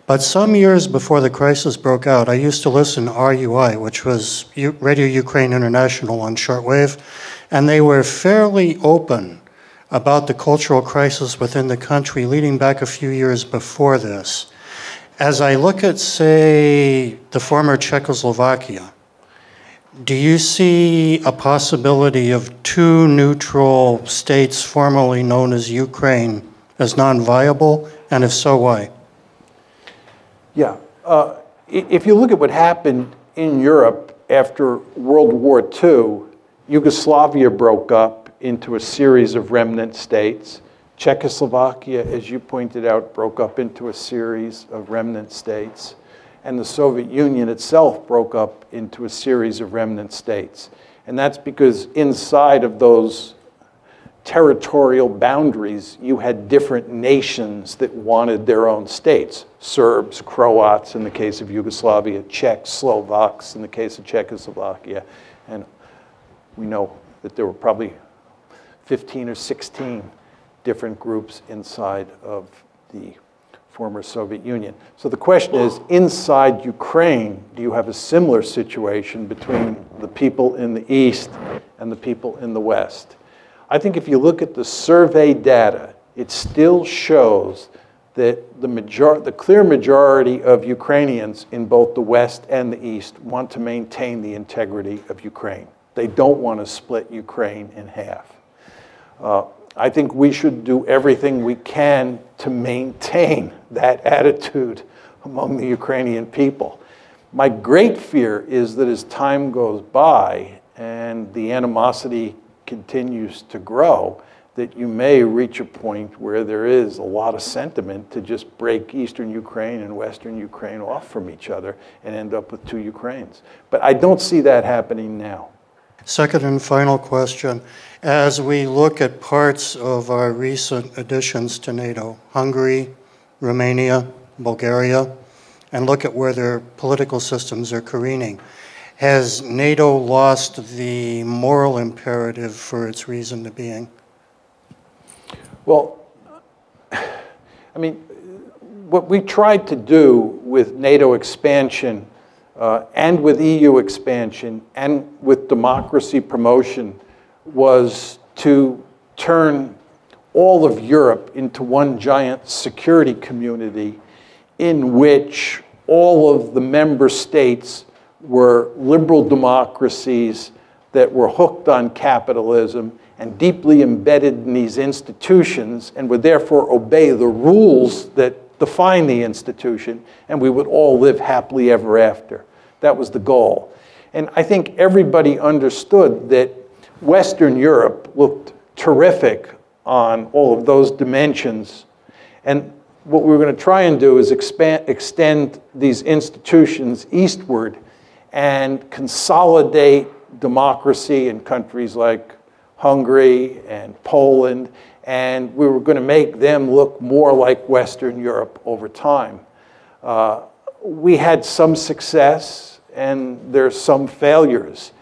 but some years before the crisis broke out, I used to listen to RUI, which was Radio Ukraine International on shortwave, and they were fairly open about the cultural crisis within the country leading back a few years before this. As I look at, say, the former Czechoslovakia, do you see a possibility of two neutral states formerly known as Ukraine as non-viable, and if so, why? Yeah, if you look at what happened in Europe after World War II, Yugoslavia broke up into a series of remnant states. Czechoslovakia, as you pointed out, broke up into a series of remnant states. And the Soviet Union itself broke up into a series of remnant states. And that's because inside of those territorial boundaries, you had different nations that wanted their own states. Serbs, Croats in the case of Yugoslavia, Czechs, Slovaks in the case of Czechoslovakia. And we know that there were probably 15 or 16 different groups inside of the former Soviet Union. So the question is, inside Ukraine, do you have a similar situation between the people in the East and the people in the West? I think if you look at the survey data, it still shows that the clear majority of Ukrainians in both the West and the East want to maintain the integrity of Ukraine. They don't want to split Ukraine in half. I think we should do everything we can to maintain that attitude among the Ukrainian people. My great fear is that as time goes by and the animosity continues to grow, that you may reach a point where there is a lot of sentiment to just break Eastern Ukraine and Western Ukraine off from each other and end up with two Ukraines. But I don't see that happening now. Second and final question. As we look at parts of our recent additions to NATO, Hungary, Romania, Bulgaria, and look at where their political systems are careening, has NATO lost the moral imperative for its reason to being? Well, I mean, what we tried to do with NATO expansion and with EU expansion and with democracy promotion was to turn all of Europe into one giant security community in which all of the member states were liberal democracies that were hooked on capitalism and deeply embedded in these institutions and would therefore obey the rules that define the institution, and we would all live happily ever after. That was the goal. And I think everybody understood that Western Europe looked terrific on all of those dimensions. And what we were going to try and do is extend these institutions eastward and consolidate democracy in countries like Hungary and Poland, and we were going to make them look more like Western Europe over time. We had some success, and there's some failures.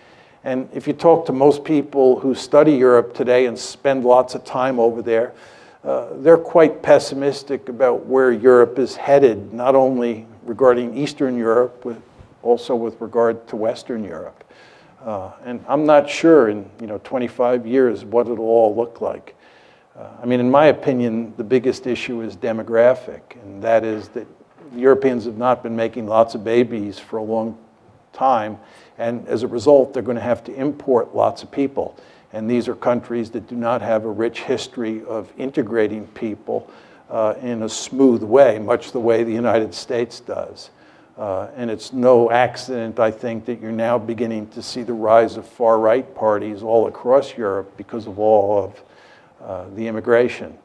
And if you talk to most people who study Europe today and spend lots of time over there, they're quite pessimistic about where Europe is headed, not only regarding Eastern Europe, but also with regard to Western Europe. And I'm not sure in 25 years what it'll all look like. I mean, in my opinion, the biggest issue is demographic, and that is that Europeans have not been making lots of babies for a long time, and as a result, they're going to have to import lots of people. And these are countries that do not have a rich history of integrating people in a smooth way, much the way the United States does. And it's no accident, I think, that you're now beginning to see the rise of far-right parties all across Europe because of all of the immigration.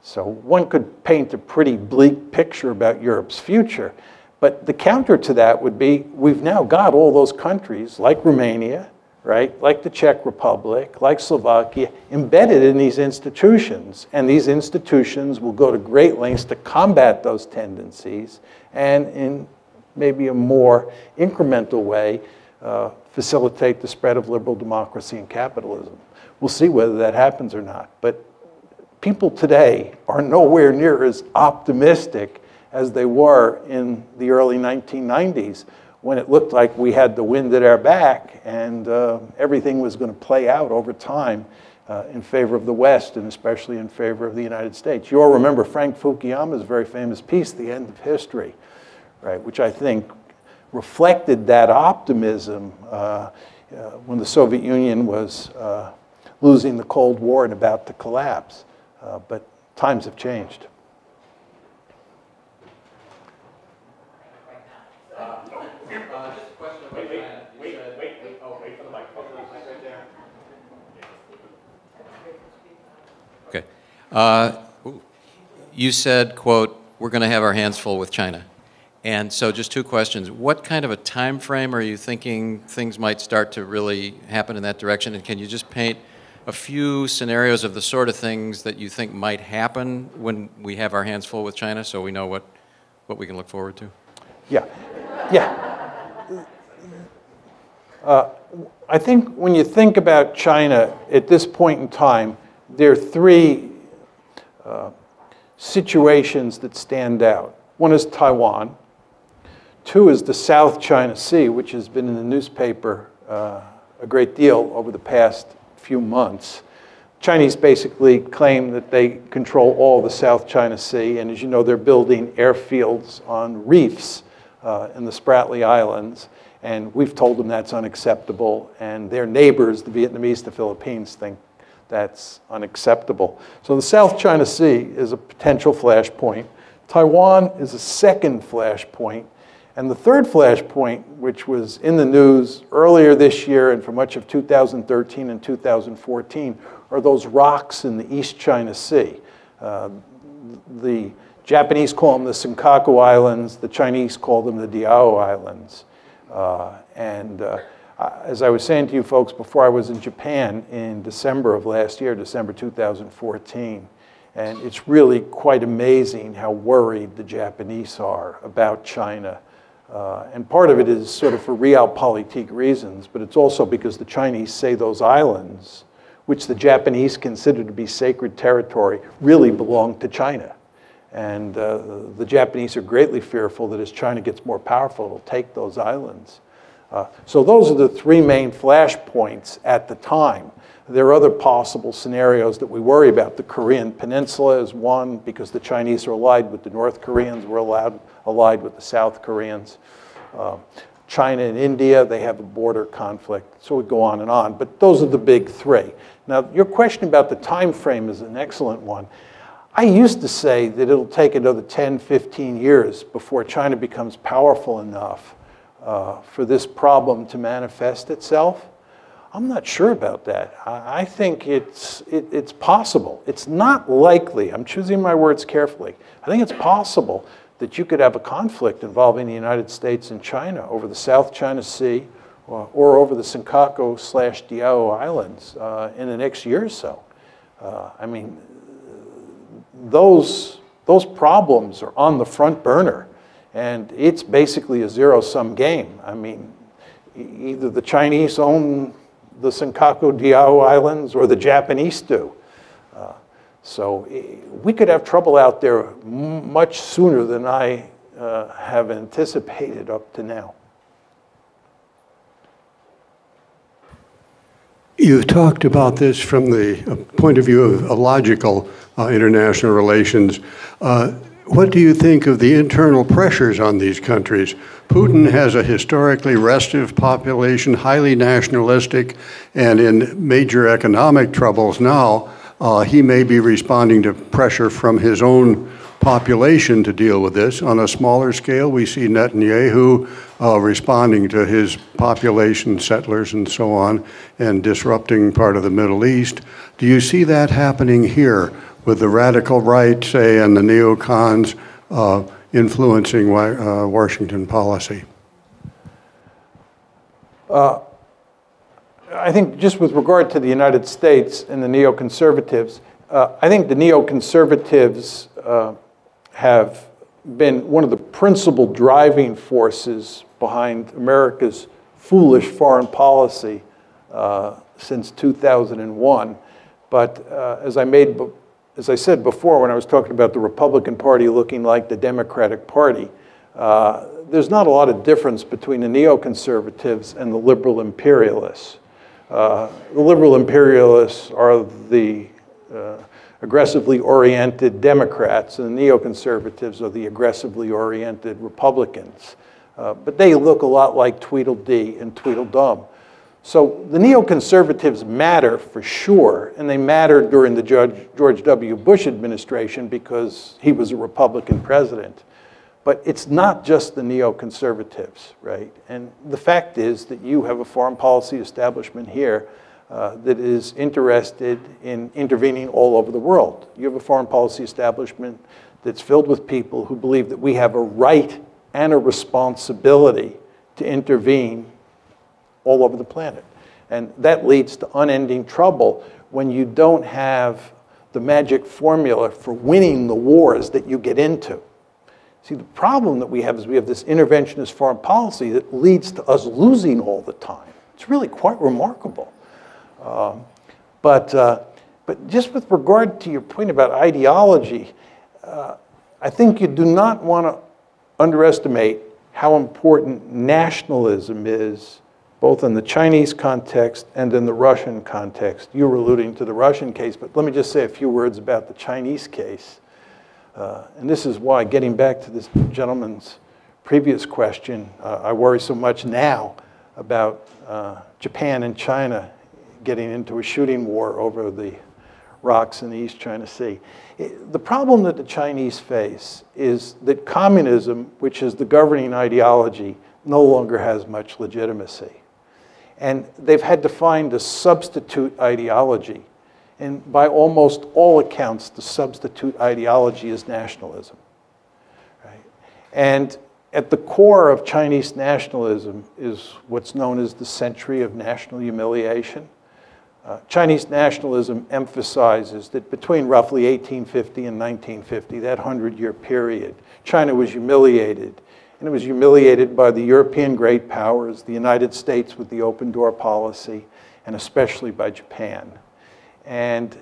So one could paint a pretty bleak picture about Europe's future. But the counter to that would be, we've now got all those countries, like Romania, right, like the Czech Republic, like Slovakia, embedded in these institutions. And these institutions will go to great lengths to combat those tendencies and in maybe a more incremental way, facilitate the spread of liberal democracy and capitalism. We'll see whether that happens or not. But people today are nowhere near as optimistic as they were in the early 1990s, when it looked like we had the wind at our back and everything was going to play out over time in favor of the West, and especially in favor of the United States. You all remember Frank Fukuyama's very famous piece, The End of History, right, which I think reflected that optimism when the Soviet Union was losing the Cold War and about to collapse. But times have changed. Okay. You said, quote, we're going to have our hands full with China. And so just two questions. What kind of a time frame are you thinking things might start to really happen in that direction? And can you just paint a few scenarios of the sort of things that you think might happen when we have our hands full with China, so we know what we can look forward to? Yeah. I think when you think about China at this point in time, there are three situations that stand out. One is Taiwan. Two is the South China Sea, which has been in the newspaper a great deal over the past few months. Chinese basically claim that they control all the South China Sea, and as you know, they're building airfields on reefs in the Spratly Islands, and we've told them that's unacceptable, and their neighbors, the Vietnamese, the Philippines, think that's unacceptable. So the South China Sea is a potential flashpoint. Taiwan is a second flashpoint. And the third flashpoint, which was in the news earlier this year and for much of 2013 and 2014, are those rocks in the East China Sea. The Japanese call them the Senkaku Islands. The Chinese call them the Diao Islands. As I was saying to you folks before, I was in Japan in December of last year, December 2014. And it's really quite amazing how worried the Japanese are about China. And part of it is sort of for realpolitik reasons, but it's also because the Chinese say those islands, which the Japanese consider to be sacred territory, really belong to China. And the Japanese are greatly fearful that as China gets more powerful, it'll take those islands. So those are the three main flashpoints at the time. There are other possible scenarios that we worry about. The Korean Peninsula is one, because the Chinese are allied with the North Koreans. We're allied with the South Koreans. China and India, they have a border conflict. So we go on and on. But those are the big three. Now, your question about the time frame is an excellent one. I used to say that it'll take another 10, 15 years before China becomes powerful enough for this problem to manifest itself. I'm not sure about that. I think it's possible. It's not likely. I'm choosing my words carefully. I think it's possible that you could have a conflict involving the United States and China over the South China Sea or over the Senkaku/Diaoyu Islands in the next year or so. I mean, those problems are on the front burner, and it's basically a zero-sum game. I mean, either the Chinese own the Senkaku-Diaoyu Islands or the Japanese do. So we could have trouble out there much sooner than I have anticipated up to now. You've talked about this from the point of view of logical international relations. What do you think of the internal pressures on these countries? Putin has a historically restive population, highly nationalistic, and in major economic troubles now. He may be responding to pressure from his own population to deal with this. On a smaller scale, we see Netanyahu responding to his population, settlers and so on, and disrupting part of the Middle East. Do you see that happening here with the radical right, say, and the neocons influencing Washington policy? I think just with regard to the United States and the neoconservatives, I think the neoconservatives have been one of the principal driving forces behind America's foolish foreign policy since 2001. But as I said before, when I was talking about the Republican Party looking like the Democratic Party, there's not a lot of difference between the neoconservatives and the liberal imperialists. The liberal imperialists are the aggressively oriented Democrats, and the neoconservatives are the aggressively oriented Republicans. But they look a lot like Tweedledee and Tweedledum. So the neoconservatives matter for sure, and they mattered during the George W. Bush administration because he was a Republican president. But it's not just the neoconservatives, right? And the fact is that you have a foreign policy establishment here that is interested in intervening all over the world. You have a foreign policy establishment that's filled with people who believe that we have a right and a responsibility to intervene all over the planet. And that leads to unending trouble when you don't have the magic formula for winning the wars that you get into. See, the problem that we have is we have this interventionist foreign policy that leads to us losing all the time. It's really quite remarkable. But just with regard to your point about ideology, I think you do not want to underestimate how important nationalism is, both in the Chinese context and in the Russian context. You were alluding to the Russian case, but let me just say a few words about the Chinese case. And this is why, getting back to this gentleman's previous question, I worry so much now about Japan and China getting into a shooting war over the rocks in the East China Sea. The problem that the Chinese face is that communism, which is the governing ideology, no longer has much legitimacy. And they've had to find a substitute ideology. And by almost all accounts, the substitute ideology is nationalism. Right? And at the core of Chinese nationalism is what's known as the century of national humiliation. Chinese nationalism emphasizes that between roughly 1850 and 1950, that 100-year period, China was humiliated. And it was humiliated by the European great powers, the United States with the open door policy, and especially by Japan. And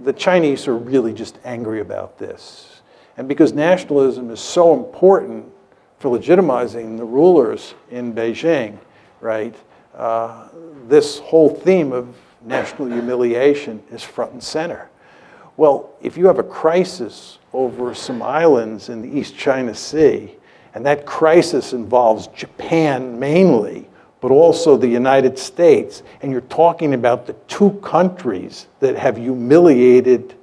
the Chinese are really just angry about this. And because nationalism is so important for legitimizing the rulers in Beijing, right, this whole theme of national humiliation is front and center. Well, if you have a crisis over some islands in the East China Sea, and that crisis involves Japan mainly, but also the United States, and you're talking about the two countries that have humiliated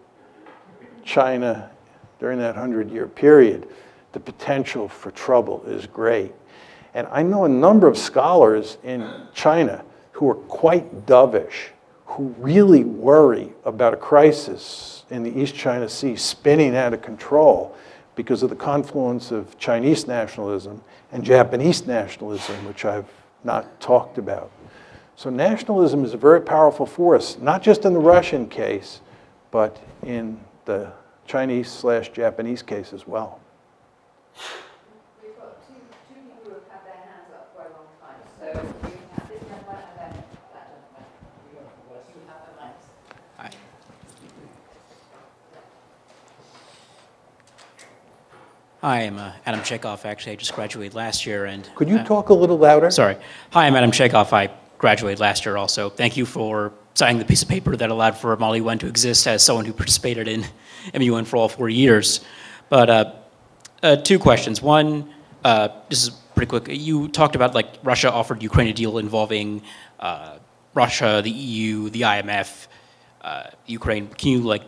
China during that 100-year period, the potential for trouble is great. And I know a number of scholars in China who are quite dovish, who really worry about a crisis in the East China Sea spinning out of control because of the confluence of Chinese nationalism and Japanese nationalism, which I've not talked about. So nationalism is a very powerful force, not just in the Russian case, but in the Chinese/Japanese case as well. We've got two people who have had their hands up for a long time. So we have this gentleman and then that gentleman. You have the mics. Hi. Hi, I'm Adam Chekhov. Actually, I just graduated last year, and Could you talk a little louder? sorry. Hi, I'm Adam Chekhov. I graduated last year also. Thank you for signing the piece of paper that allowed for MALI-UN to exist as someone who participated in MUN for all 4 years. But two questions. One, this is pretty quick. You talked about like Russia offered Ukraine a deal involving Russia, the EU, the IMF, Ukraine. Can you like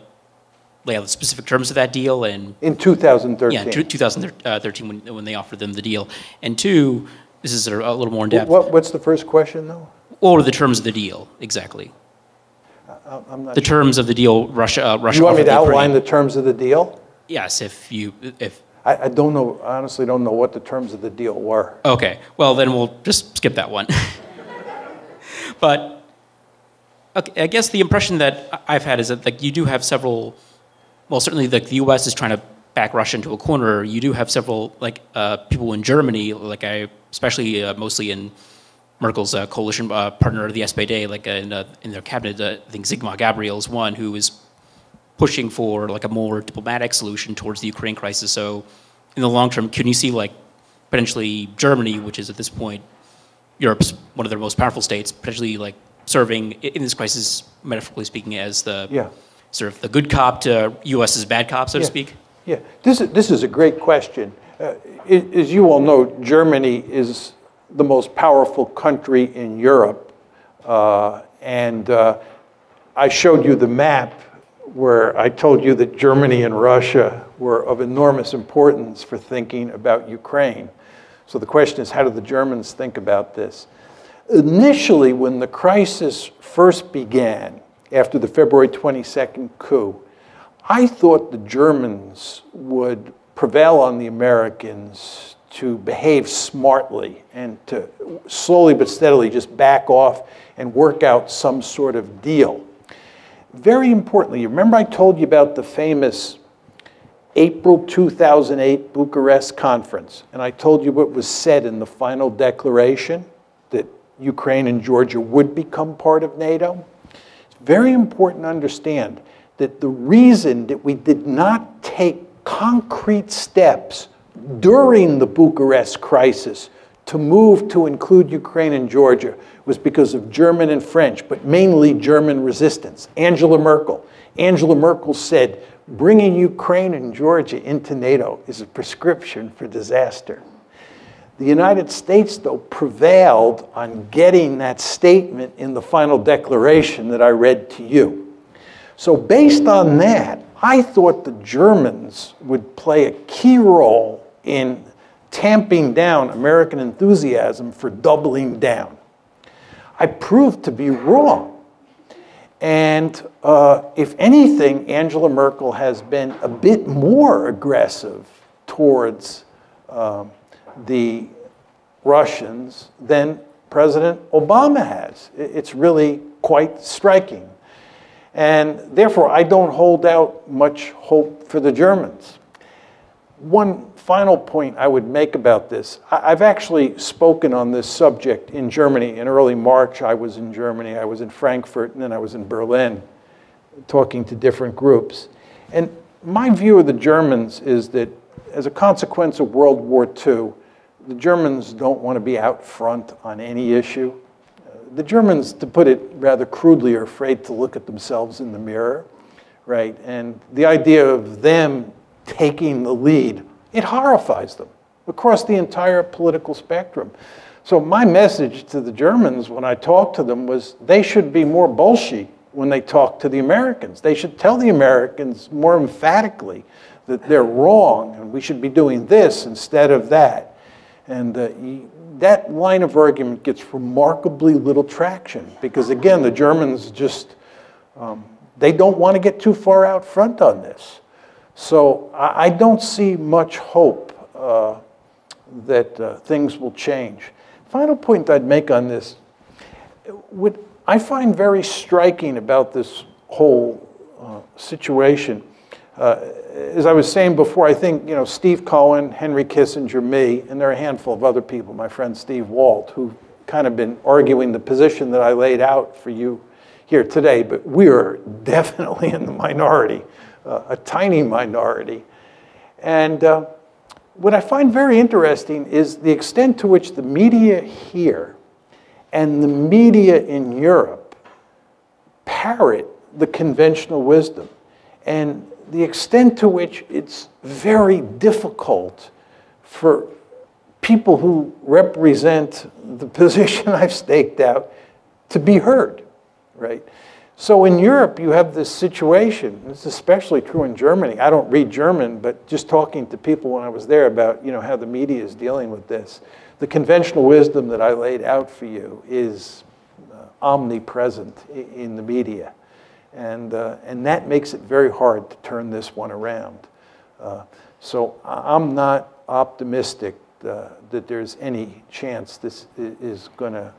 lay out the specific terms of that deal? And In 2013. yeah, 2013 when they offered them the deal. And two, this is a little more in depth. What's the first question, though? What were the terms of the deal exactly? I'm not The terms of the deal Russia You want me offered to outline Ukraine. the terms of the deal? Yes, if I don't know, I honestly don't know what the terms of the deal were. okay, well then we'll just skip that one. But okay, I guess the impression that I've had is that like you do have several. Well, certainly like the U.S. is trying to back Russia into a corner. You do have several like people in Germany, like especially mostly in Merkel's coalition partner, the SPD, like in their cabinet. I think Sigmar Gabriel is one who is pushing for like a more diplomatic solution towards the Ukraine crisis. So, in the long term, can you see like potentially Germany, which is at this point Europe's one of their most powerful states, potentially like serving in this crisis, metaphorically speaking, as the sort of the good cop to U.S.'s bad cop, so to speak? Yeah, this is a great question. As you all know, Germany is the most powerful country in Europe. And I showed you the map where I told you that Germany and Russia were of enormous importance for thinking about Ukraine. So the question is, how do the Germans think about this? Initially, when the crisis first began, after the February 22nd coup, I thought the Germans would prevail on the Americans to behave smartly and to slowly but steadily just back off and work out some sort of deal. Very importantly, remember I told you about the famous April 2008 Bucharest conference, and I told you what was said in the final declaration, that Ukraine and Georgia would become part of NATO? It's very important to understand that the reason that we did not take concrete steps during the Bucharest crisis to move to include Ukraine and Georgia was because of German and French, but mainly German resistance. Angela Merkel said, bringing Ukraine and Georgia into NATO is a prescription for disaster. The United States, though, prevailed on getting that statement in the final declaration that I read to you. So based on that, I thought the Germans would play a key role in tamping down American enthusiasm for doubling down. I proved to be wrong. And if anything, Angela Merkel has been a bit more aggressive towards the Russians than President Obama has. It's really quite striking. And therefore, I don't hold out much hope for the Germans. One final point I would make about this. I've actually spoken on this subject in Germany. In early March, I was in Germany. I was in Frankfurt, and then I was in Berlin, talking to different groups. And my view of the Germans is that as a consequence of World War II, the Germans don't want to be out front on any issue. the Germans, to put it rather crudely, are afraid to look at themselves in the mirror, right? And the idea of them taking the lead, it horrifies them across the entire political spectrum. So my message to the Germans when I talked to them was they should be more bullshit when they talk to the Americans. They should tell the Americans more emphatically that they're wrong and we should be doing this instead of that. And that line of argument gets remarkably little traction because, again, the Germans just, they don't want to get too far out front on this. So I don't see much hope that things will change. Final point I'd make on this, what I find very striking about this whole situation, as I was saying before, I think, you know, Steve Cohen, Henry Kissinger, me, and there are a handful of other people, my friend Steve Walt, who've kind of been arguing the position that I laid out for you here today, but we are definitely in the minority, a tiny minority. And what I find very interesting is the extent to which the media here and the media in Europe parrot the conventional wisdom, and the extent to which it's very difficult for people who represent the position I've staked out to be heard, right? So in Europe, you have this situation. It's especially true in Germany. I don't read German, but just talking to people when I was there about, you know, how the media is dealing with this, the conventional wisdom that I laid out for you is omnipresent in the media. And that makes it very hard to turn this one around. So I'm not optimistic that there's any chance this is going to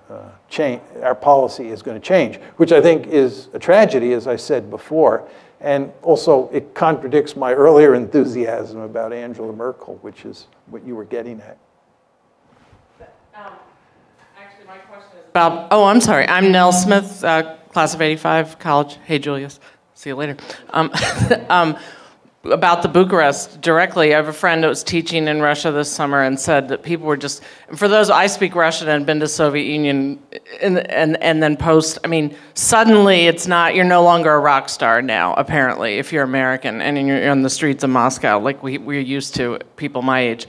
change, our policy is going to change, which I think is a tragedy, as I said before. And also, it contradicts my earlier enthusiasm about Angela Merkel, which is what you were getting at. Actually, my question is about, oh, I'm sorry. I'm Nell Smith, class of 85, college. Hey, Julius. See you later. About the Bucharest directly, I have a friend that was teaching in Russia this summer and said that people were just, for those, I speak Russian and been to Soviet Union and then post, I mean, suddenly it's not, you're no longer a rock star now, apparently, if you're American and you're on the streets of Moscow, like we're used to, people my age.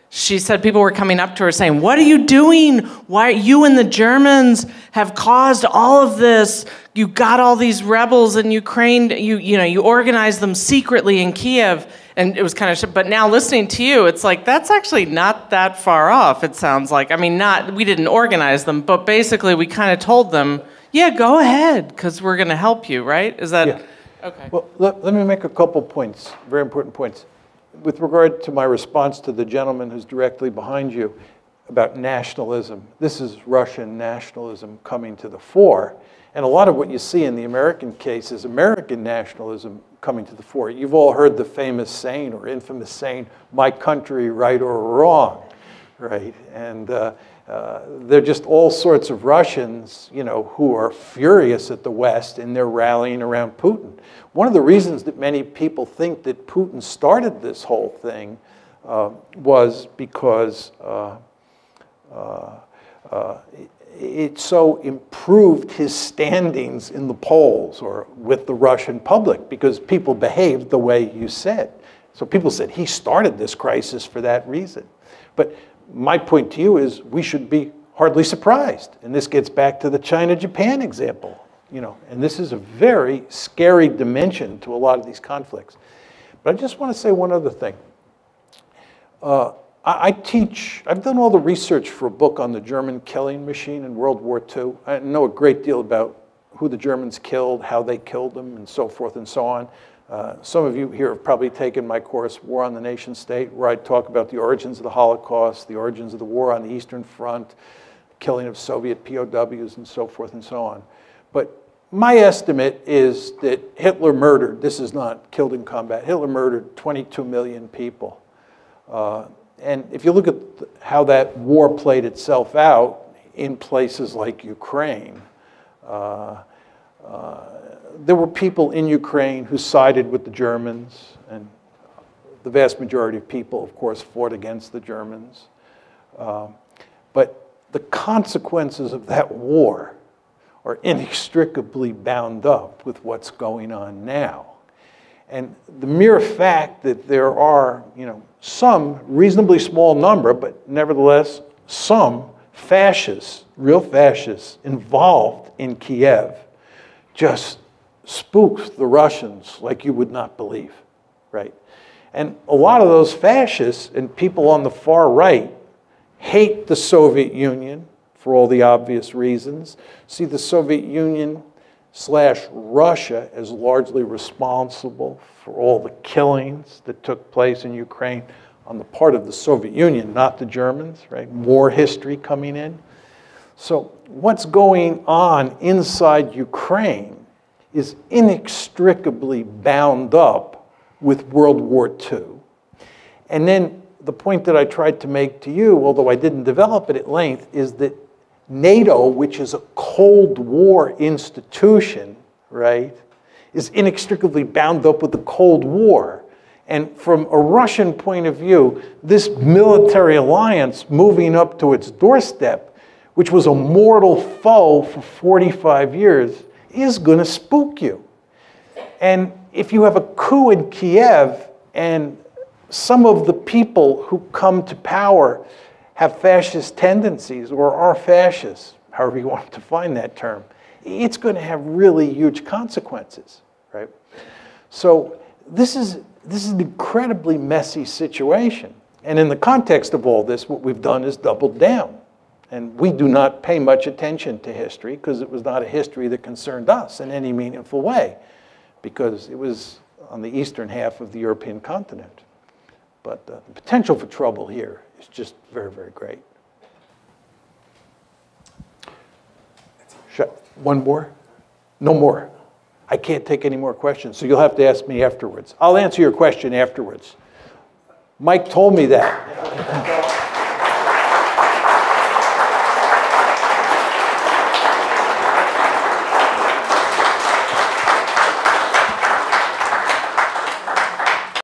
She said people were coming up to her saying, what are you doing? Why you and the Germans have caused all of this? You got all these rebels in Ukraine, you organized them secretly in Kiev. And it was kind of, but now listening to you, it's like, that's actually not that far off, it sounds like. I mean, we didn't organize them, but basically we kind of told them, yeah, go ahead, because we're going to help you, right? Is that, yeah. Okay. Well, let me make a couple points, very important points. With regard to my response to the gentleman who's directly behind you about nationalism, this is Russian nationalism coming to the fore. And a lot of what you see in the American case is American nationalism coming to the fore. You've all heard the famous saying or infamous saying, my country, right or wrong, right? And there are just all sorts of Russians, you know, who are furious at the West and they're rallying around Putin. One of the reasons that many people think that Putin started this whole thing was because it so improved his standings in the polls or with the Russian public because people behaved the way you said. So people said he started this crisis for that reason. But my point to you is we should be hardly surprised. And this gets back to the China-Japan example. You know, and this is a very scary dimension to a lot of these conflicts. But I just want to say one other thing. I've done all the research for a book on the German killing machine in World War II. I know a great deal about who the Germans killed, how they killed them, and so forth and so on. Some of you here have probably taken my course, War on the Nation State, where I talk about the origins of the Holocaust, the origins of the war on the Eastern Front, killing of Soviet POWs, and so forth and so on. But my estimate is that Hitler murdered, this is not killed in combat, Hitler murdered 22 million people. And if you look at how that war played itself out in places like Ukraine, there were people in Ukraine who sided with the Germans, and the vast majority of people, of course, fought against the Germans. But the consequences of that war are inextricably bound up with what's going on now. And the mere fact that there are, some reasonably small number, but nevertheless some fascists, real fascists, involved in Kiev, just spooks the Russians like you would not believe, right? And a lot of those fascists and people on the far right hate the Soviet Union for all the obvious reasons, see the Soviet Union / Russia as largely responsible for all the killings that took place in Ukraine on the part of the Soviet Union, not the Germans, right? War history coming in. So what's going on inside Ukraine is inextricably bound up with World War II. And then the point that I tried to make to you, although I didn't develop it at length, is that NATO, which is a Cold War institution, right, is inextricably bound up with the Cold War. And from a Russian point of view, this military alliance moving up to its doorstep, which was a mortal foe for 45 years, is going to spook you. And if you have a coup in Kiev and some of the people who come to power have fascist tendencies or are fascists, however you want to define that term, it's going to have really huge consequences, right? So this is an incredibly messy situation. And in the context of all this, what we've done is doubled down. And we do not pay much attention to history because it was not a history that concerned us in any meaningful way, because it was on the eastern half of the European continent. But the potential for trouble here is just very, very great. One more? No more. I can't take any more questions, so you'll have to ask me afterwards. I'll answer your question afterwards. Mike told me that.